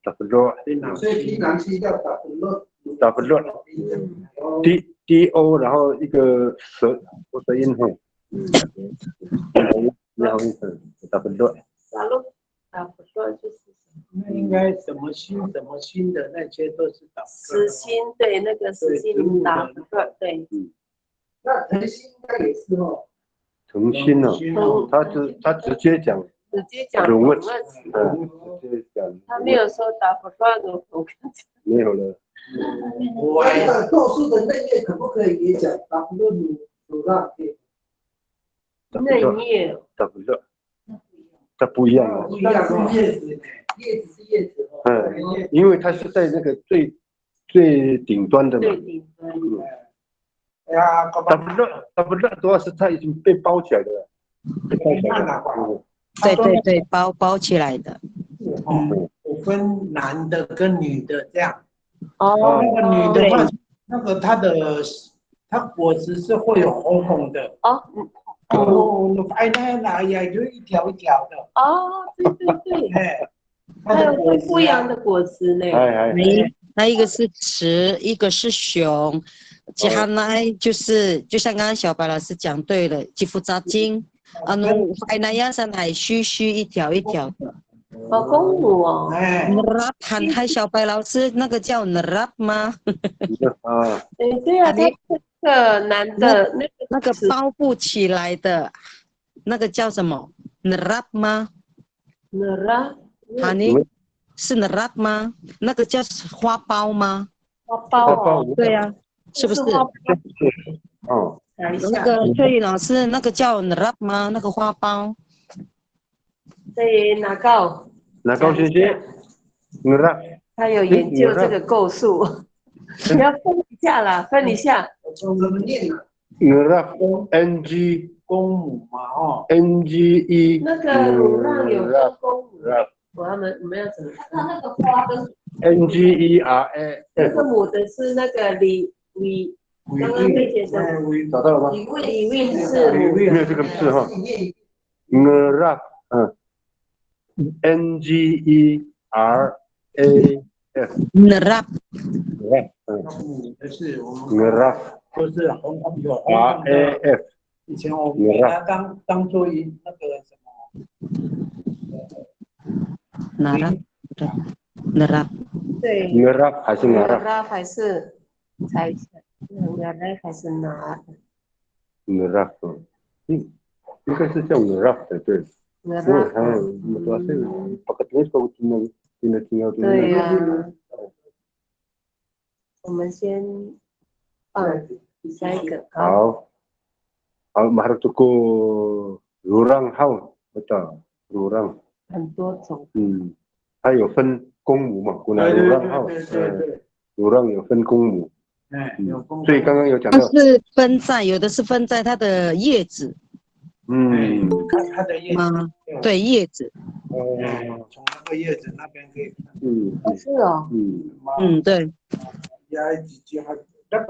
打不落。所以槟榔心叫打不落。打不落。DO 然后一个舌音哈。然后打不落。打不落就是那应该什么心的那些都是打不落。死心，对，那个死心打不落，对。那腾心应该也是哦。腾心呢？他直接讲。龙儿。直接讲。他没有说打不落的。没有了。那构树的嫩叶可不可以也讲打不落乳酪？嫩叶。打不落。它不一样啊。不一样哦，叶子是叶子哦。因为它是在那个最顶端的嘛。最顶端。打不落主要是它已经被包起来的。对，包起来的。我分男的跟女的这样。那个女的话，那个它果实是会有红红的。那也就一条一条的。对。还有会不一样的果实呢。那一个是雌，一个是雄。加奈就是就像刚刚小白老师讲对了，肌肤扎金，那样上还须须一条一条的。公母哦。Nerap 喊嗨小白老师，那个叫 nerap 吗？对啊，他这个男的那个包不起来的，那个叫什么 nerap 吗 ？nerap。是 nerap 吗？那个叫花苞吗？花苞哦。对呀，是不是？哦。那个翠玉老师，那个叫 nerap 吗？那个花苞。对，哪高先生 nerap。他有研究这个构数，你要分一下啦，分一下。怎么念呢？nerap ng 公母嘛，哦 ，nge 那个乳让有分公母，我们要怎么？它那个花跟 ngera。那个母的是那个李，刚刚被解释找到了吗？李韵是母，没有这个字哈。nerap， ngeraf。nerap。是我们 neraf 就是红有 raf。以前我们把它当做那个什么 nerap。对 nerap 还是 nerap 还是猜一下 nerap 还是 nerap？ 应该是叫 nerap 的，对。nerap。对呀。我们先下一个。好，maharap tuku lurang hao， betul lurang。很多种。它有分公母嘛，古南lurang hao，lurang有分公母。所以刚刚有讲到。它是分在，有的是分在它的叶子。它的叶子。对，叶子。从那个叶子那边可以看。是哦。对。压几句还那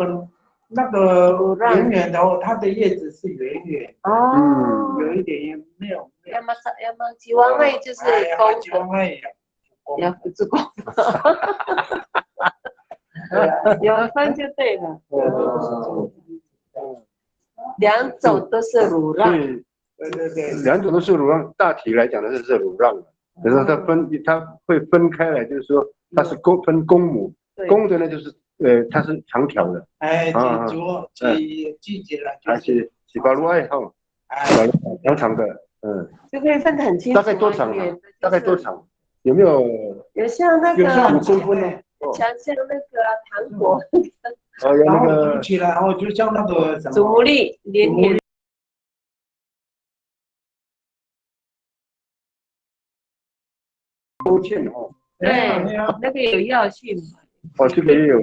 个圆圆的哦，它的叶子是圆圆。有一点也没有。要么吉王妹就是公吉王妹。要不是公。有分就对了。两种都是乳让。对，两种都是乳让，大体来讲呢是乳让的，可是它会分开来，就是说它是分公母，公的呢就是它是长条的。记起来。而且喜巴路爱好，长的，就可以分得很清楚。大概多长？大概多长？有没有？有像那个5公分呢？像那个糖果。有那个起来哦，就像那个什么。祖母绿，连连。对，那个有药性。这个也有。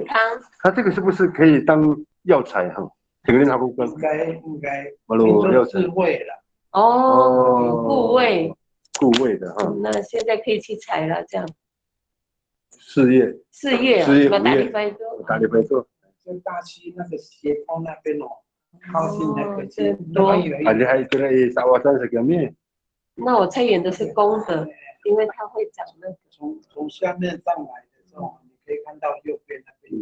它这个是不是可以当药材哈？应该。是味了。固味。固味的哈。那现在可以去采了，这样。4月。打理非洲。在大溪那个斜坡那边哦，靠近那个那我猜远的是公的，因为它会长那个。从下面上来的时候，你可以看到右边那边。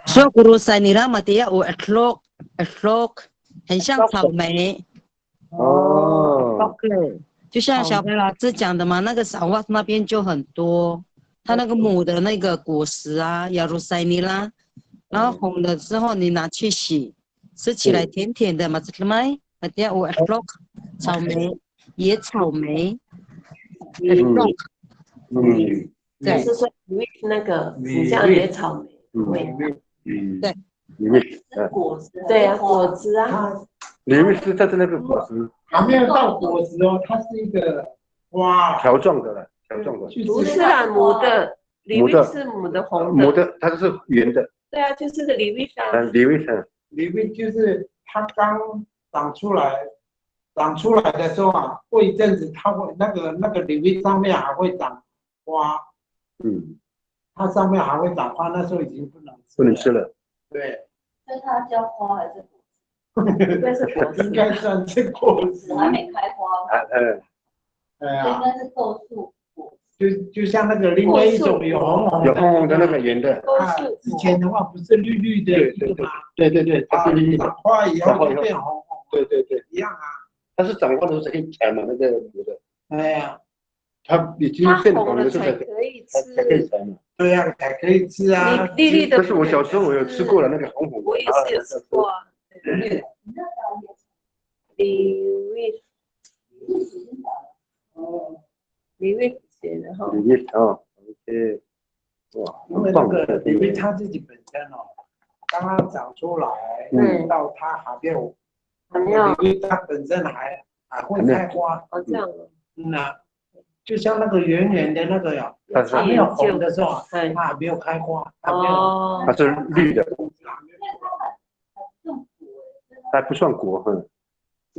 So urusan nila mati ya etlok，很像草莓。对，就像小白老师讲的嘛，那个萨瓦那边就很多，它那个母的那个果实啊，亚鲁塞尼拉，然后红了之后你拿去洗，吃起来甜甜的嘛，这个麦mati ya etlok，草莓，野草莓。对，是说那个你像野草莓，对，果子，对啊，果子啊，里面是在那个果实，还没有到果实哦，它是一个哇条状的了，条状的，不是啦，母的，里面是母的红的，母的它是圆的，对啊，就是个里面里面就是它刚长出来的时候啊，过一阵子它会那个里面上面还会长花。它上面还会长花，那时候已经不能吃了。对。那它叫花还是果子？应该是果子，应该算是果子，还没开花吧？应该是构树果。就像那个另外一种有红红的那个圆的，之前的话不是绿绿的一个吗？对，它是绿绿的，长花以后就变红红，对，一样啊。它是长花的时候才可以采嘛，那个有的。哎呀，它已经变红的时候才可以吃，才可以采嘛。对呀，才可以吃啊。绿绿的。但是我小时候我有吃过了，那个红红的。我也是有吃过啊。李卫，李卫写的哈。李卫啊 ，OK， 哇，因为那个李卫它自己本身哦，刚刚长出来，到它还没有，李卫它本身还会开花。哦，这样哦。那就像那个圆圆的那个呀，还没有红的时候，它还没有开花，哦，它是绿的，它不算果，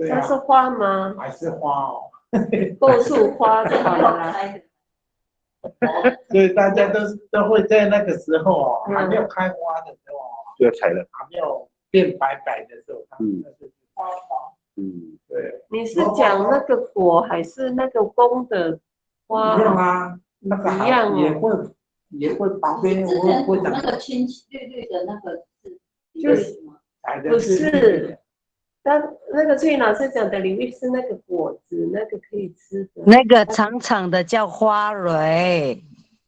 它是花吗？还是花哦，构树花就好了啦。所以大家都会在那个时候哦，还没有开花的时候哦，就要采了，还没有变白白的时候，对。你是讲那个果还是那个公的花？一样啊，那个一样也会旁边我会长那个青绿绿的那个就是不是？但那个翠老师讲的李卫是那个果子，那个可以吃的。那个长长的叫花蕊，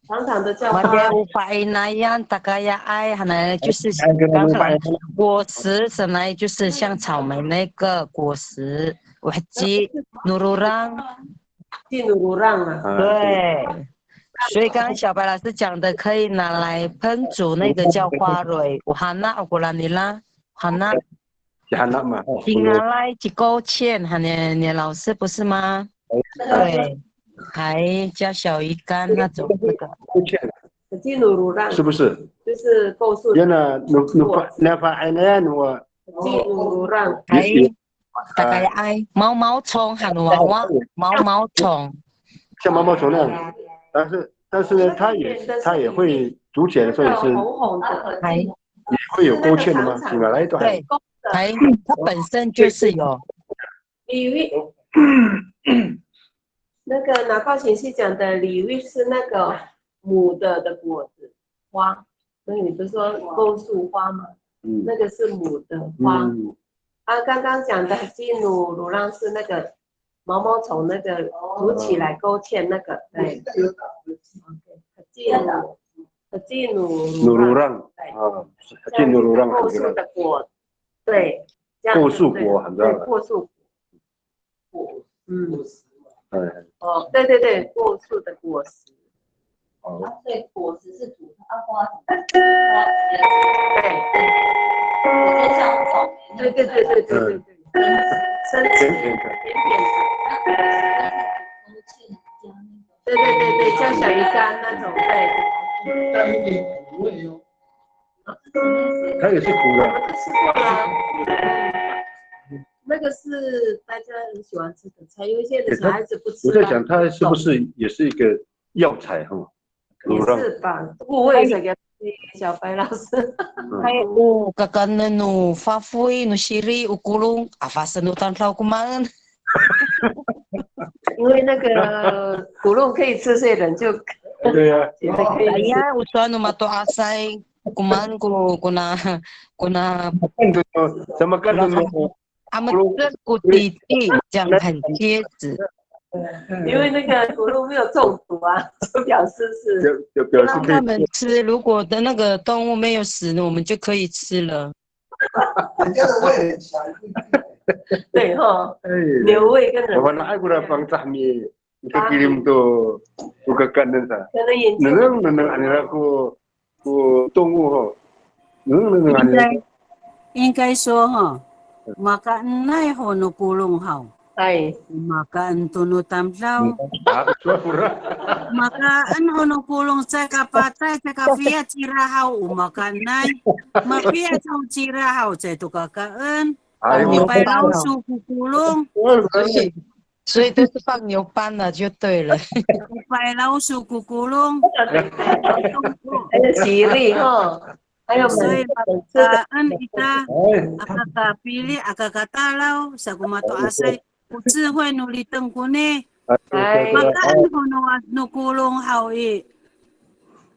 长长的叫花。dia upaya那样大概呀爱，可能就是刚才果实，本来就是像草莓那个果实，我记努鲁让，记努鲁让啊。对。所以刚刚小白老师讲的，可以拿来烹煮，那个叫花蕊。我喊那我过来你啦，喊那。应拿来几勾芡，喊你老师不是吗？对，还加小鱼干那种那个。记努鲁让是不是？就是构树。原来那发爱那我。记努鲁让。还大概爱毛虫喊娃娃毛虫。像毛毛虫那样，但是呢，它也会煮起来的时候也是红红的，也会有勾芡的吗？起码来都对，它本身就是有。李卫，那个拿高贤熙讲的李卫是那个母的果子花，所以你不是说构树花吗？那个是母的花。刚刚讲的基努鲁让是那个毛虫那个煮起来勾芡那个，对。基努鲁让啊，基努鲁让构树的果，对，构树果很重要。构树果，哦，对，构树的果实。哦，所以果实是煮它花，就像草莓。对，深甜的。对，像小鱼干那种，对。带一点苦味哦。它也是苦的。我都吃过啦。那个是大家很喜欢吃的菜，有一些的小孩子不吃。我在想，它是不是也是一个药材哈？也是吧，我也是给小白老师。还有刚刚那努发挥努西里乌咕隆阿发生努当老古曼。因为那个骨肉可以吃，所以人就对呀。哎呀，我说努马多阿塞古曼古那。怎么干的呢？他们这股底地这样很结实。因为那个骨肉没有中毒啊，就表示是。就表示让他们吃，如果的那个动物没有死呢，我们就可以吃了。人家的胃很强。对哈，牛胃跟人。Warna aku dah bang Sahmi, kita kirim tu buka kanan sa. 可能眼睛。能安aku动物哈，能安。应该说哈，maka enai hono kulung hau. Maka entunu tamlau. Maka en hono kulung caka patai caka via cirahau maka enai. Mapia cau cirahau cai tu kakaen. 牛白老鼠咕咕隆，所以都是放牛班了就对了。白老鼠咕咕隆，还有吉利哈，还有所以maka kita akak pilih akak kata lau sakumato asai 有智慧努力等过呢， Makan hono no kulong hawi.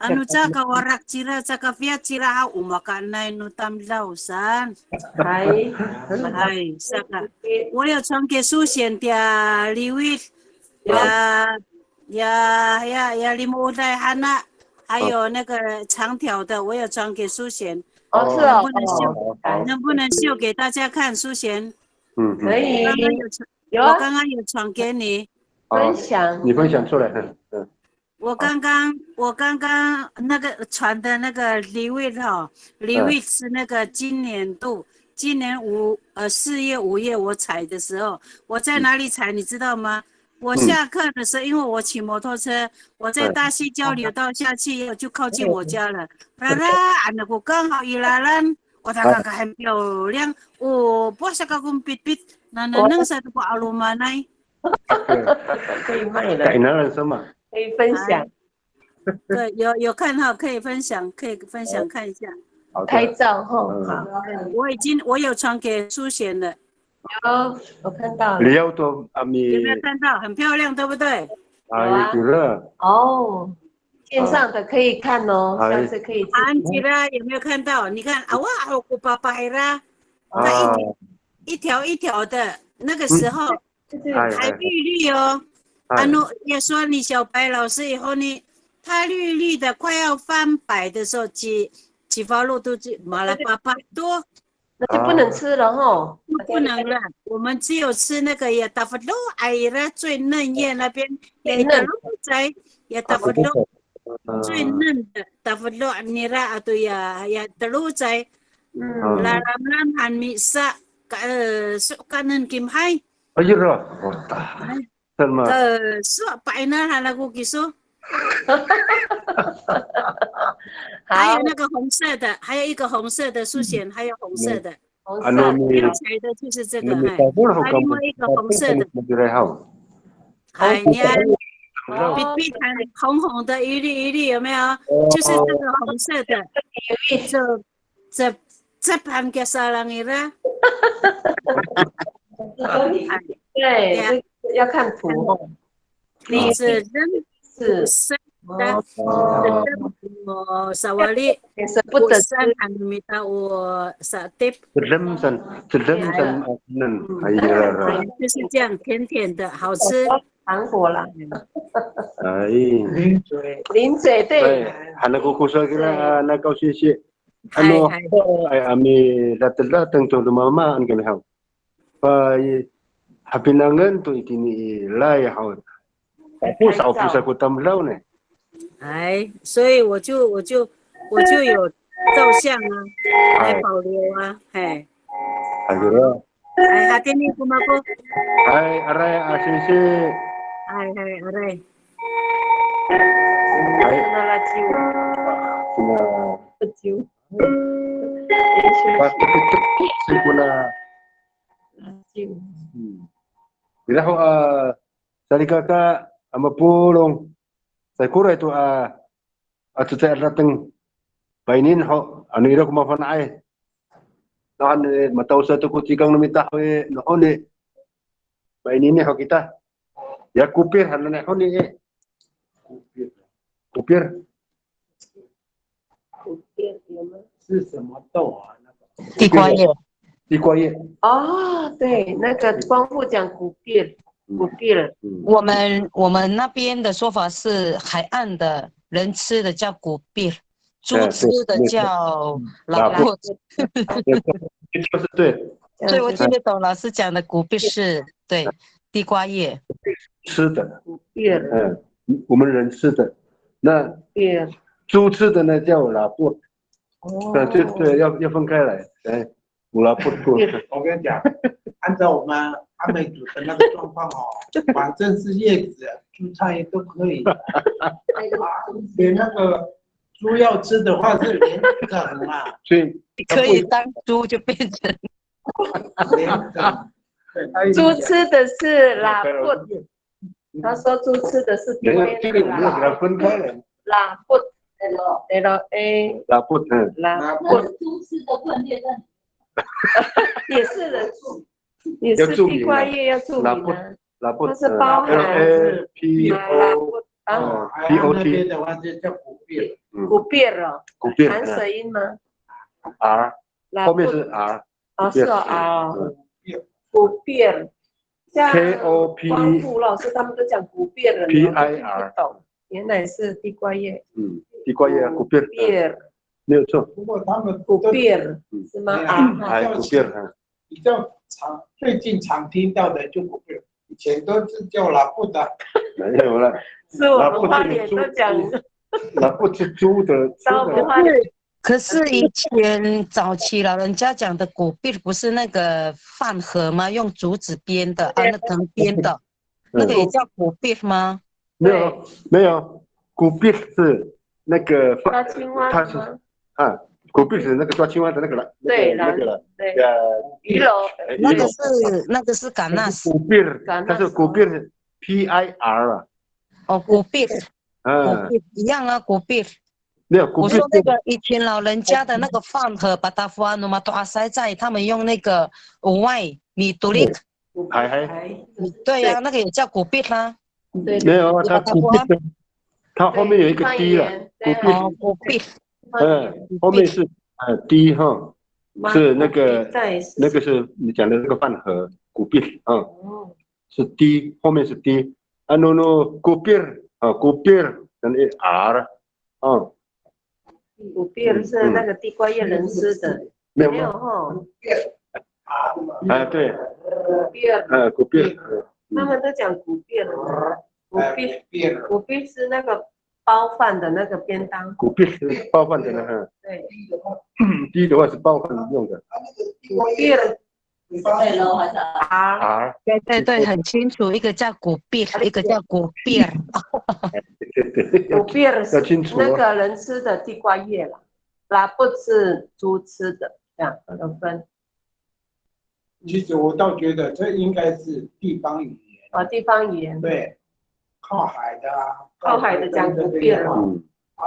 Anu caka warak cira caka via cira hau makan nai no tam lausan. Hai saka. 我有传给苏贤的礼物呀林木代汉娜，还有那个长条的，我有传给苏贤。是哦。能不能秀给大家看？苏贤，可以。我刚刚有传给你。分享。你分享出来。我刚刚那个传的那个礼物礼物是那个今年4月5月我采的时候，我在哪里采你知道吗？我下课的时候，因为我骑摩托车，我在大溪交流道下去，就靠近我家了。那个刚好一来了，我大概很漂亮，不是个公bitbit能啥都不阿鲁玛奈。可以卖的。改男人生嘛。可以分享。对，有看到可以分享看一下。拍照哈。我有传给苏贤的。有，我看到了。有没有看到？很漂亮，对不对？有了。哦，线上的可以看哦，下次可以。安吉拉有没有看到？你看哇，我爸爸啦，它一条一条的，那个时候还绿绿哦。也说你小白老师以后呢，它绿绿的快要翻白的时候，几花肉都麻了800多。那就不能吃了哈，不能了。我们只有吃那个也大佛肉，哎呀，最嫩叶那边也的肉在，也大佛肉最嫩的大佛肉，你啦，对呀，也的肉在，啦含米沙，kanan kim hai。哎呀，什么？说白呢，还那个技术。还有那个红色的，还有一个红色的苏贤，还有红色的。红色刚才的就是这个，还另外一个红色的。哎，你看，比红红的一粒一粒有没有？就是这个红色的。这盘给啥人的啦？对，要看图。你是人是。sawali busan minta satip 就是这样甜甜的好吃糖果啦零嘴对hana ko kusa kira na kau sisi ano ay ami datang tu mama an kan hau pa hapinangan tu itini lai hau不少不少ko tamlau ne 哎，所以我就有照相啊，来保留啊，哎。哎，hati ni kumaku。哎，arai asisi。哎，arai。那酒。酒。Pasti itu pula. Bila ho dari kakak ama pulong. Saya kura itu atau saya datang bainin ho anu ira kuma fan ai. Nahan matau satu kutikang numita ho nohone. Bainin ho kita. Ya kupir hanane ho ni kupir 是什么豆啊？地瓜叶。地瓜叶。哦，对，那个光复讲古币。我们那边的说法是海岸的人吃的叫古币，猪吃的叫老布。就是对。所以我听得懂老师讲的古币是对地瓜叶吃的。我们人吃的，那猪吃的呢叫老布。对，要分开来。我跟你讲，按照我们阿美族的那个状况哦，反正是叶子、蔬菜都可以。连那个猪要吃的话是连梗嘛，所以可以当猪就变成连梗。猪吃的是拉布，他说猪吃的是地瓜叶。这个我们要给它分开来。拉布 ，LA。拉布，拉布。猪吃的断裂症。也是的，也是地瓜叶要注明啊。拉布它是包含 LAPOT 那边的话就叫古变，古变了，古变含舌音吗 R 后面是 R 哦，是哦 R 古变，像光复老师他们都讲古变了，我都听不懂，原来是地瓜叶，地瓜叶古变，没有错。不过他们古变是吗？古变比较常最近常听到的就古变，以前都是叫拉布的，没有了。是我们花莲都讲，拉布是猪的，可是以前早期老人家讲的古币不是那个饭盒吗？用竹子编的啊，那藤编的，那个也叫古币吗？没有，古币是那个抓青蛙的吗？古币是那个抓青蛙的那个了，对，鱼篓，那个是橄榄丝。古币，它是古币是 PIR 啊。哦，古币，古币一样啊，古币。没有，我说那个以前老人家的那个饭盒，把它放那么多塞在，他们用那个外米独立，对呀，那个也叫古币啦。没有啊，它古币，它后面有一个 D 了，古币，后面是D 哈，是那个是你讲的那个饭盒古币是 D 后面是 D，古币古币等于 R 古变是那个地瓜叶人吃的，没有哈。对，古变，他们都讲古变，古变是那个包饭的那个便当。古变是包饭的呢，对。第一的话是包饭用的。古变。R， 对，很清楚，一个叫古变，一个叫古变。古变是那个人吃的地瓜叶了，拉布是猪吃的，这样有分。其实我倒觉得这应该是地方语言。地方语言。对，靠海的靠海的讲古变了。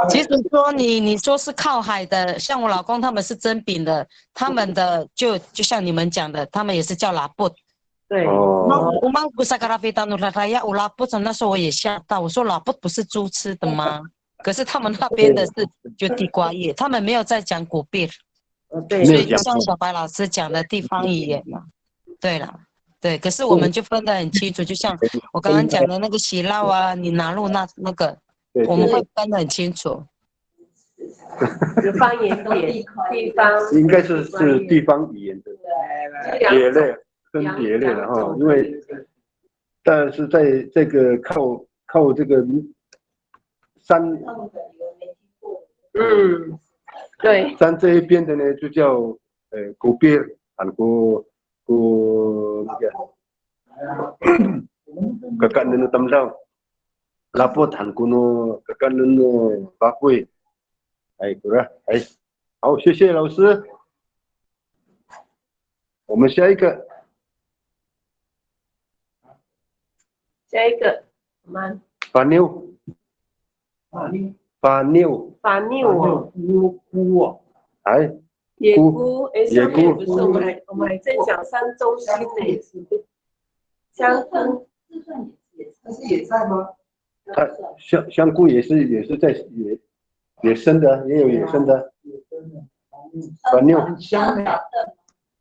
其实说你说是靠海的，像我老公他们是蒸饼的，他们的就像你们讲的，他们也是叫拉布。对。我们不是跟他飞到努拉拉呀，我拉布那时候我也吓到，我说拉布不是猪吃的吗？可是他们那边的是就地瓜叶，他们没有在讲古币。对。所以就像小白老师讲的地方语言嘛。对了，对，可是我们就分得很清楚，就像我刚刚讲的那个喜酪啊，你拿入那个。我们会分得很清楚。有方言点，地方应该是地方语言的蝶类跟蝶类的哈，因为但是在这个靠这个山，对，山这一边的呢就叫古边，kakak nunu tamdao lapot hankuno kakak nunu bakui， 哎，果然，哎，好，谢谢老师。我们下一个，慢。法妞菇哦，哎，野菇，哎，上面不是我们还在讲山中心呢，香菇，那是野菜吗？它香菇也是在野生的，也有野生的。法妞香的，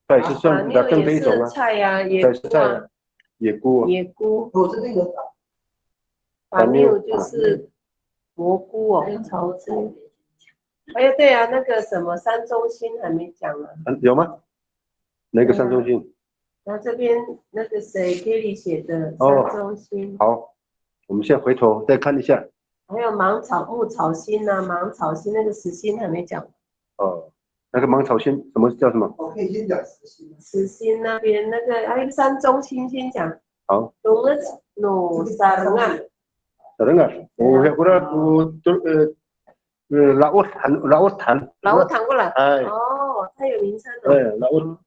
对，是算的正这一种啊。菜呀，野菇啊。野菇。我是那个。法妞就是蘑菇哦，草汁。哎呀，对啊，那个什么山中心还没讲啊。有吗？哪个山中心？那这边那个谁 Kelly 写的山中心。好，我们先回头再看一下。还有芒草、牧草心啊，芒草心那个实心还没讲。那个芒草心什么叫什么？我可以先讲实心。实心那边那个还有山中心先讲。好。no saranga。saranga， 我laut tan 过来。哎。哦，它有名称的。对，laut。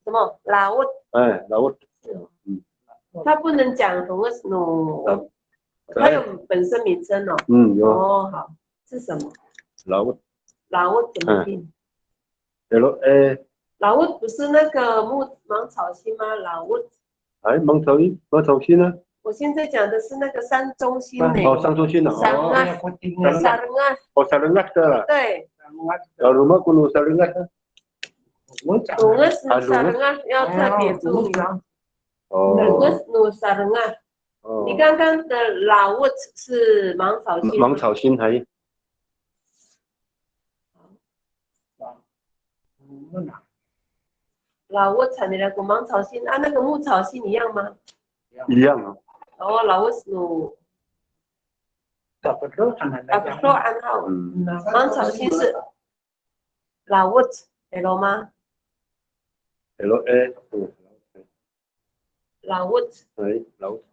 什么？laut。哎，laut。它不能讲no。它有本身名称哦。有。哦，好，是什么？laut。laut怎么拼？LA。laut不是那个芒草心吗？laut。哎，芒草心呢？我现在讲的是那个山中心呢。哦，山中心呢？Sarengat。哦，Sarengat的。对。rumah kuno Sarengat。Lungas nu Sarengat要特别注意。Lungas nu Sarengat。你刚刚的老屋是芒草心。芒草心还。老屋产的那个芒草心啊，那个牧草心一样吗？一样啊。哦，老屋是nu。Apro an好。芒草心是老屋 L 吗 ？LA。老屋。对，老屋。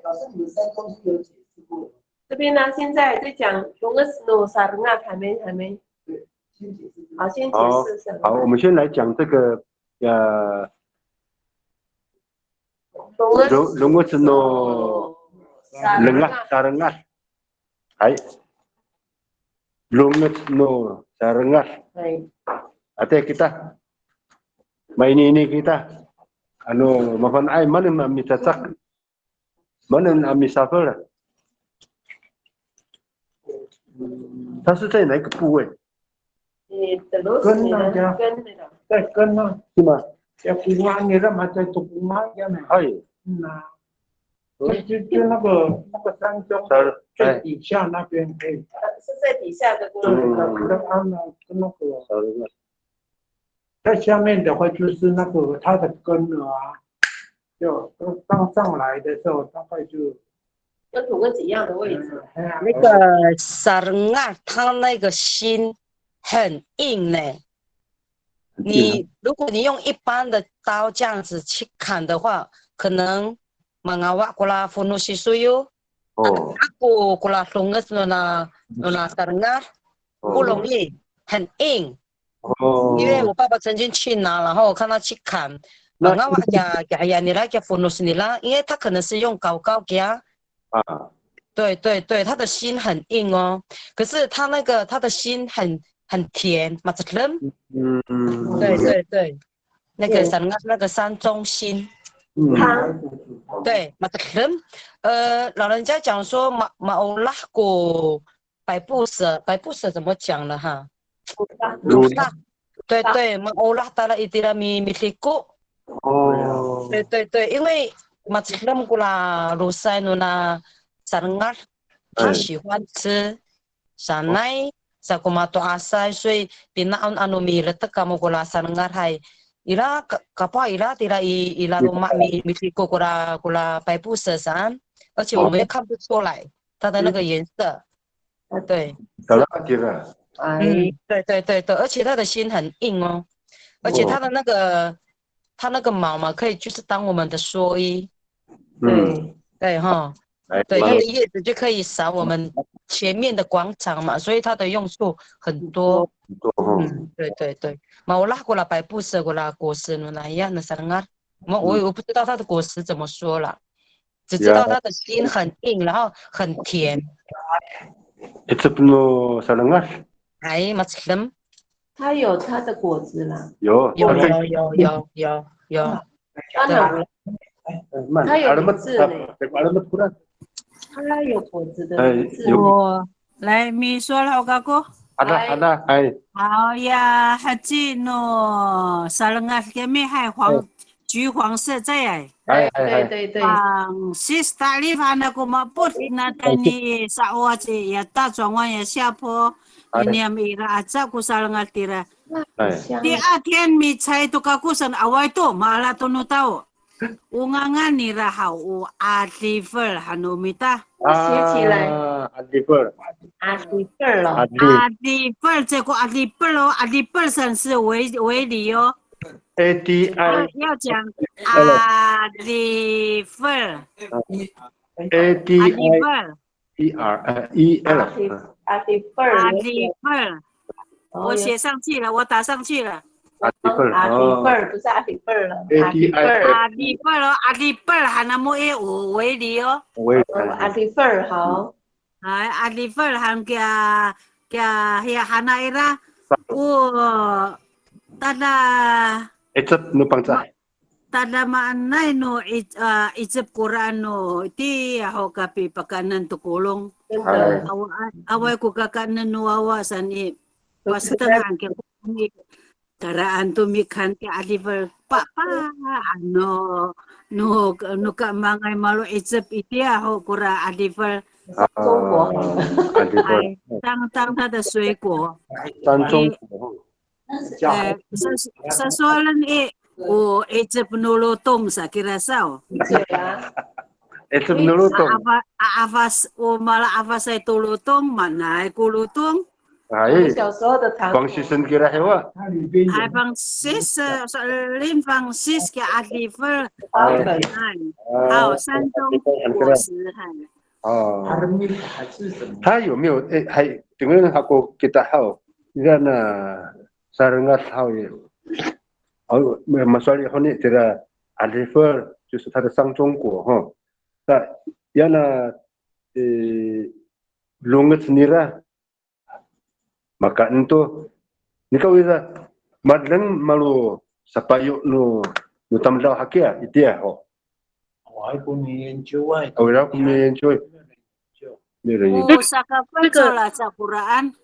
老师，你们山中心有解释过？这边呢，现在在讲 Lungas nu Sarengat 还没。对，先解释。好，先解释什么？好，我们先来讲这个Lungas nu Sarengat。哎 Lungas nu Sarengat。Ate kita main ini kita mafan ai mana ami tatak mana ami suffer 它是在哪个部位？根啊，在根啊，是吗？要古妈你干嘛在读古妈呀？哎，就那个山中最底下那边可以。是在底下的。对，跟那个。在下面的话就是那个它的根了啊，就刚上来的时候大概就。跟土根子一样的位置。那个Sarengat它那个心很硬呢。如果你用一般的刀这样子去砍的话，可能mengawak kula funusi suyu。aku kula lungas nuna Sarengat不容易，很硬。因为我爸爸曾经去拿，然后我看他去砍，mengawak ya nila ya funus nila，因为他可能是用高给他。对，他的心很硬哦，可是他的心很甜，macam。对，那个那个山中心。对，macam。老人家讲说maulah ko百步蛇怎么讲了哈？鲁萨。对，maulah tala itila miliku。对，因为macam kula rusai nuna Sarengat， 他喜欢吃sanai sakumato asai， 所以binaon miletak kamu kula Sarengat hai ila kapal ila tila ila rumah Mexico kula 百步蛇山，而且我们也看不出来它的那个颜色。对。对，而且它的心很硬哦，而且它的那个毛嘛，可以就是当我们的蓑衣。对哈。对，它的叶子就可以扫我们前面的广场嘛，所以它的用处很多。对。我拉过了百步蛇过了果实哪一样的Sarengat，我不知道它的果实怎么说了，只知道它的心很硬，然后很甜。Itu penuh Sarengat。哎，macam。它有它的果子啦。有。它有果子嘞。它有果子的名字。来，你说了我哥。ada。好呀，还记喏，Sarengat kami还橘黄色在对。sis tali fana ko maput na tani sa oache ya ta chongwan ya siapo ini amira acha ko Sarengat tira. Di aken mi chai to kakusan awai to mala to no tao. Ungangan ni rahau adliver hanumita。写起来。adliver 了。adliver 这个adliver哦，adliver 算是为理哦。ADI 要讲adliver。adliver。我写上去了，我打上去了。adliver 不是adliver了。adliver 哦，adliver 还那么为理哦。adliver 好。adliver 还给hana era。我，但Ecep nu pangsa。tadamaan na no itsep Quran no iti ako kapi pakanan tukulong. Away ko kakanan no awasan pastangan ke karaan tumikan ke aliver papa no ka mangay malo itsep iti ako kura aliver 中国 ay tang ta da sui ko 三中国， sa soalan o itsep nulutong sa kirasao. 对啊， itu menurutong. Aavas o mala avas ay tulutong manay kulutong. 我 Ay, 小时候的糖果 bang season kira hewa. 它里边有 Ay bang sis sa lim bang sis ke adliver. 花粉， 好山东果实还 哦， 阿米还是什么？ 他有没有还dengan aku kita tahu, dia na sarangat tahu ya. Oh, masalah ini tidak aliver, 就是它的上中国哈。那要那lungat nira maka itu ni kau ida madlang malu sapayo no tamlaw hakia itia ho. 我还不没研究啊。 Awira ko may enjoy. Nira Usa ka la sa Quran.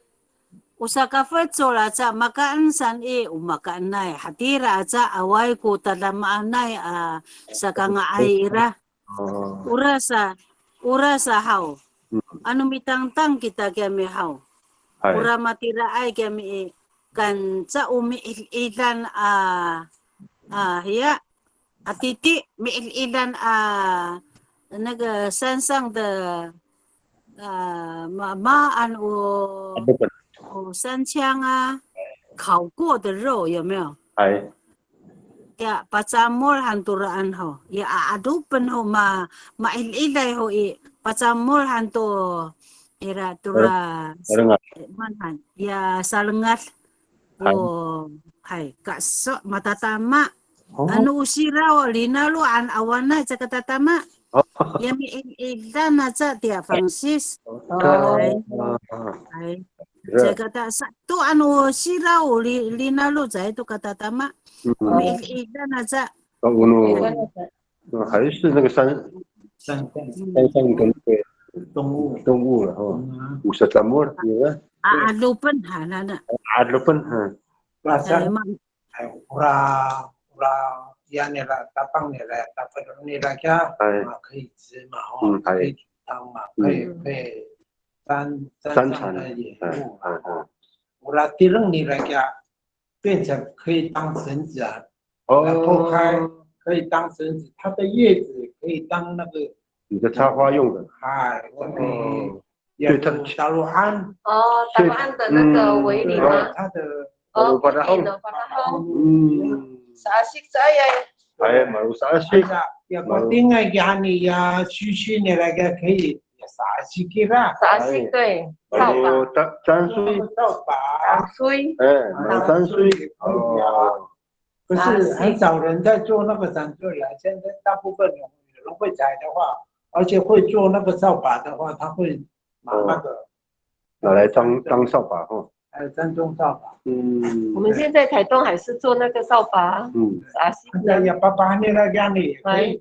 Usa ka la sa makaan san umakaan nay hatira sa away ko tadamaan nay sa kanga aira. Urasa haw. Ano mitangtang kita kami haw. Ura matira ay kami kan sa umiilan hiya atiti miilan nagasansang da maan o三枪烤过的肉有没有？ Ay. Ya pacamol hanturaan ho. Ya adupen ho maililay ho pacamol hanto ira tura manhan. Ya salengat o hay kaso matatama. Ano usira o linalo an awana sa katatama. Ya miildan na sa tia Francis. Ay. Jaga ta tu anu sira o linalo sa itu katatama. 那在还是那个山上跟动物了哈，Usa Timur ya. Adlupen halana. Adlupen ha. Rasa ura ya nila tapang nila tapang nila kya 可以吃嘛哦，可以煮汤嘛，可以山产的野物啊，ura tirang nila kya 变成可以当绳子啊，剖开可以当绳子，它的叶子可以当那个你的插花用的。哎，我可以对达鲁安哦，达鲁安的那个围篱吗？它的可以的，把它好。Saasik saya. Ay, maru saasik. Ya penting ya你呀，区你那个可以saasik啦。saasik 对，扫把。沾水。扫把。打水。沾水。哦。可是很少人在做那个散水了，现在大部分人会采的话，而且会做那个扫把的话，他会拿那个拿来当扫把哈。当中扫把。我们现在台东还是做那个扫把。saasik 呀，把那个让你可以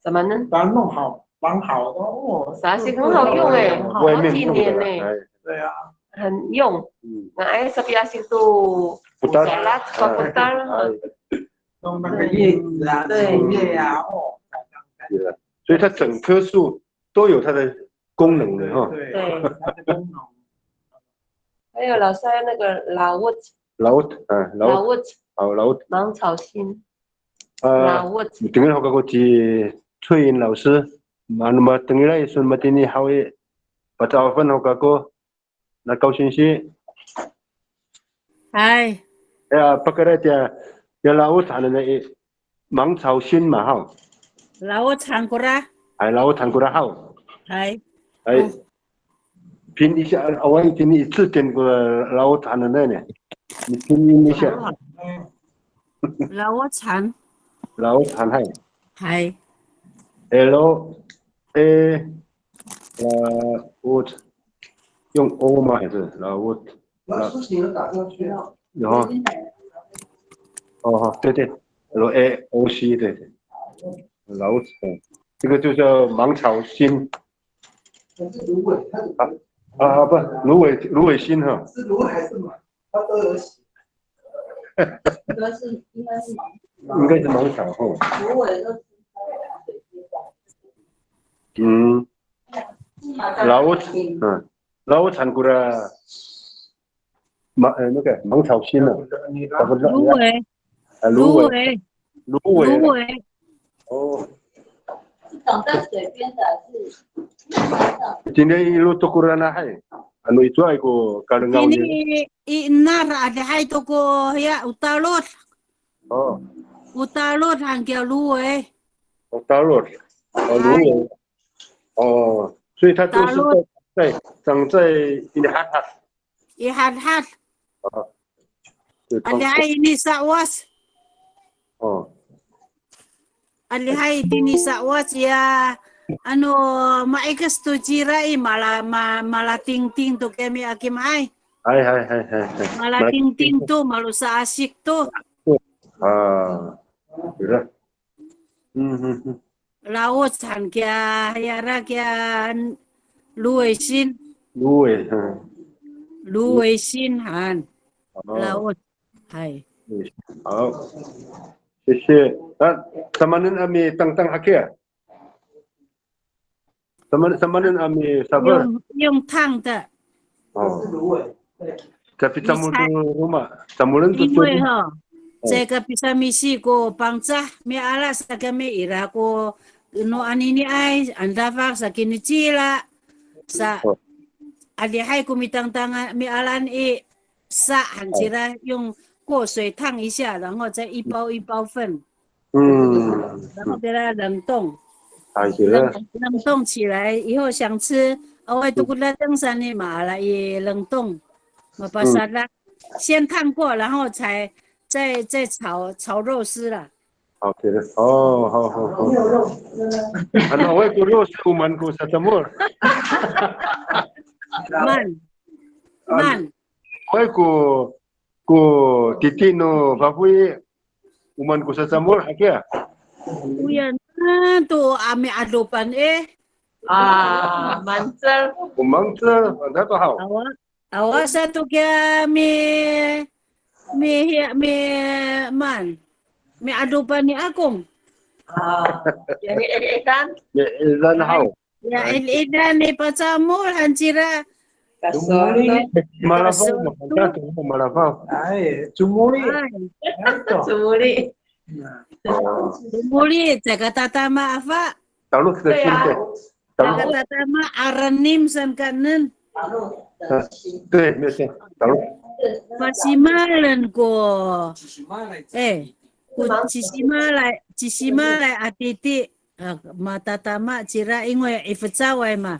怎么呢？把它弄好，绑好的哦。saasik 很好用哎，好几年呢。对啊。很用。哎，saasik tu salad paputar。弄那个叶子啊，树叶啊，哦。所以它整棵树都有它的功能的哈。对，它的功能。还有老师那个老屋，芒草心，老屋。dengan aku kunci Cuyin 老师，mana tengilai sun matini hawi patawapan aku na kau sini. Hai. Ya perkara dia laut ada ni mang草心嘛哈。laut Hangkura. Hai laut Hangkura hao. Hai. Hai. 拼一下，我已经一次见过老谭的那呢，你拼一下。老谭。老谭嗨。嗨。L A wood 用 O 吗？还是老 wood？ 老师，你能打过去啊？有。哦，对对， LAOC 的老子，这个就叫芒草心。可是芦苇，它不，芦苇心哈。是芦苇还是芒？它都有写。应该是芒草哈。芦苇都是老产过了那个芒草心了。芦苇。哦。长在水边的是。今天一路都过来那海，itu aku kalau ngau ini inar ada hai toko ya utalot. Oh. Utalot hangkia luwe. Utalot. 芦苇。所以它都是长在一哈。ada hai ini sawas. ada hai ini sawas ya. Maikas tu cirai malah ting tu kami akim hai. Hai. Malah ting tu malu sa asik tu. Kira. Laut han kia yara kia luwe sin. Luwe sin han. Laut. Hai. 好，谢谢。teman ami tang hakia. Teman ami sabar. Yung tang da. Tapi tamu rumah, tamulan tu. 因为这个比萨米西ko pangsa mi ala sa kami ira ko no anini ay anda fa sa kinichila sa adi hai ko mitang tanga mi alan sa hanjira 用过水烫一下，然后再一包一包粉，然后给它冷冻，冷冻起来以后想吃，我都给它登山的嘛了也冷冻，我把沙拉先烫过，然后再炒肉丝了。OK 的，好。Ano我个肉是uman ko sa Samor。慢。我ko titi no papui uman ko sa Samor hakia. Uyan tu ame adopan Mantel. Mantel, anda tu hau. Awas satu kia me adopan ni akong. Yang ikan. Ikan hau. Ya ikan ni pasamul hancira. Malafau. Cumuli. Cumuli, jaga tatama apa? Tahu kita jaga tatama aranim san kanan. Tahu. Masimalan ko. Cisimalai atiti matatama cira ingwe ifetsawai ma.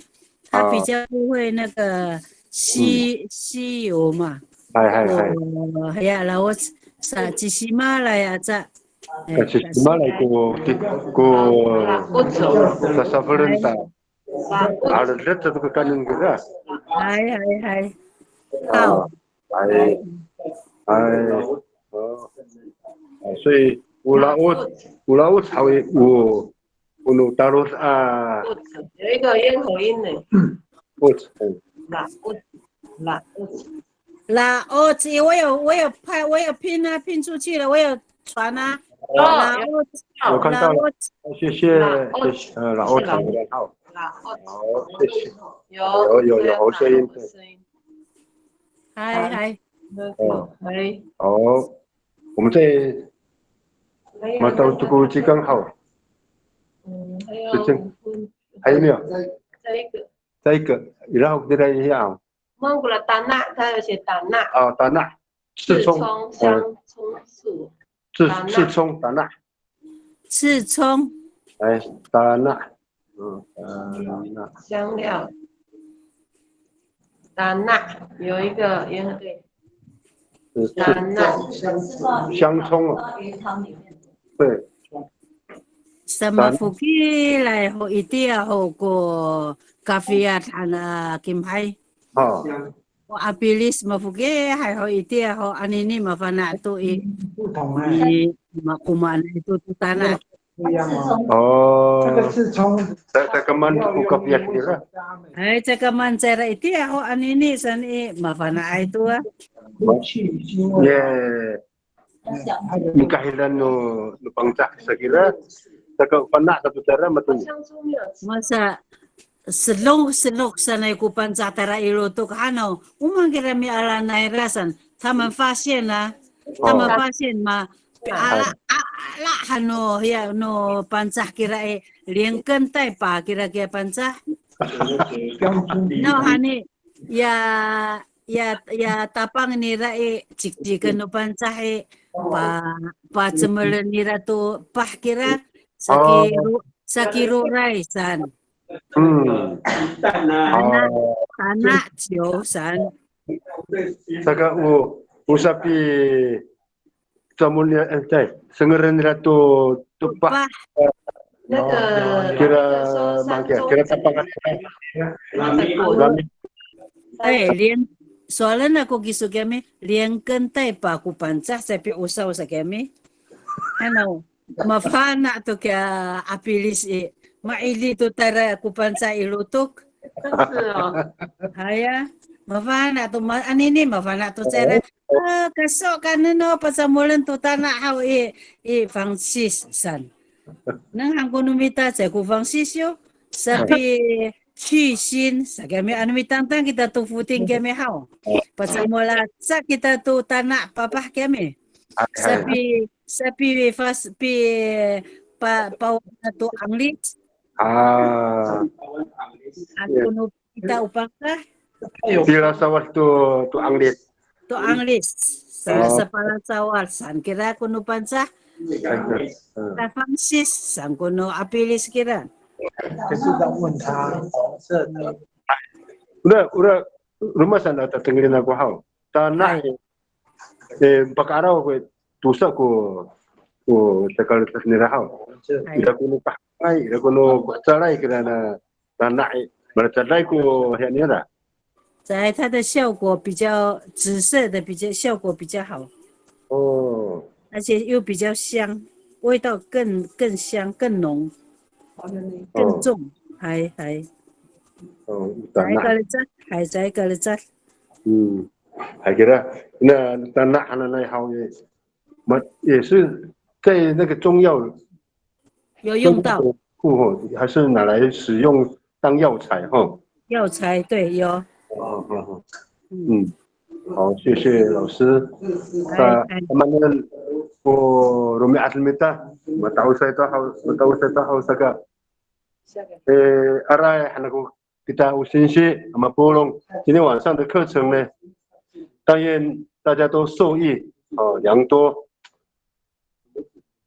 它比较不会那个吸油嘛。系呀，然后啥吉西马来呀，这。吉西马来ko sa safarenta. Ada lihat satu ke kanan juga. Hai. Hau. Hai. 所以有老草的有。大陆有一个咽口音的。我有拍，我有拼出去了，我有传啊。我看到了，谢谢老欧传的好，好，谢谢。有声音。嗨。好，我们在马到这个机刚好。还有没有？再一个，然后再来一下。蒙古的达纳，它有写达纳。达纳。刺葱香葱素。刺葱达纳。刺葱。达纳。香料。达纳有一个也很对。达纳。香葱啊。对。Sama Fuki lai ho itia ho ko kafiat ana Kim Hai. Ho apilis mafuki hai ho itia ho anini mafana tu kumain itu tanah. 不一样吗？哦，这个是从 saya keman buka pihak kira. Ay, tsaka man sera iti ako anini san mafana itu ah. 去因为 Yeah. Mikahilan no bangsa sekira saka panak satu cara matun. Masa selong sanay ko pan sa tara ilutok ano, umangira mi ala na irasan, taman fashion na, taman fashion ma, ala ano, ya no pansah kira liangkan tay pa kira pansah. No, hani, ya tapang nira cik-cikan no pansah pa cemelan nira to pah kira sakiro raisan. Tanah Josan. Saka usapi tamunya sengeran ratu tupah. Kira tapangan. Soalnya aku gisu kami liang kentai pa aku pancah tapi usau sa kami. Ano, mafana to kaya apilis maili to tara aku pancah ilutok. Haya, mafana to anini mafana to tara. Kasok kanino pasamulan to tanah hau Francis san. Nang ang kunumita sa ku Francis yo sapi Chishin sa kami anu mitantang kita tu footing kami hau. Pasamula sa kita tu tanah papah kami. Sapi fas pi pa tu anglit. Aku nu kita upaka. Pila sawal tu anglit. Tu anglit sa pala sawal san kira kuno pansa. Sa Francis san kuno apilis kira. 可是要问他红色的。Ura rumah sana tak tengerin aku hau. Tanah perkara aku tusak ko sekal sendiri hau. Ida kuno pakai, ida kuno cerai kerana tanah bercerai ko yang ni ada. 在它的效果比较紫色的效果比较好。哦。而且又比较香，味道更香更浓。 更重，还在个了在。还kira那tanah anak hau也是在那个中药有用到，还是拿来使用当药材哈。药材对有。好，谢谢老师。Teman-teman Rumi Aslimita, tahu saya tahu saka. Arai hanaku kita usinsi mapulong. 今天晚上的课程呢，但愿大家都受益良多。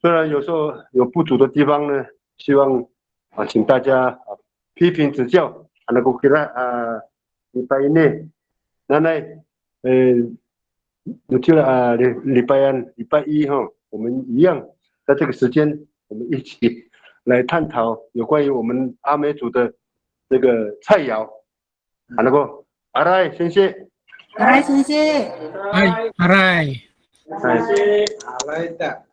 虽然有时候有不足的地方呢，希望请大家批评指教。hanaku kira lipai ini, nanai礼拜一我们一样在这个时间，我们一起来探讨有关于我们阿美族的这个菜肴。好了不？阿来，谢谢。阿来，谢谢。阿来的。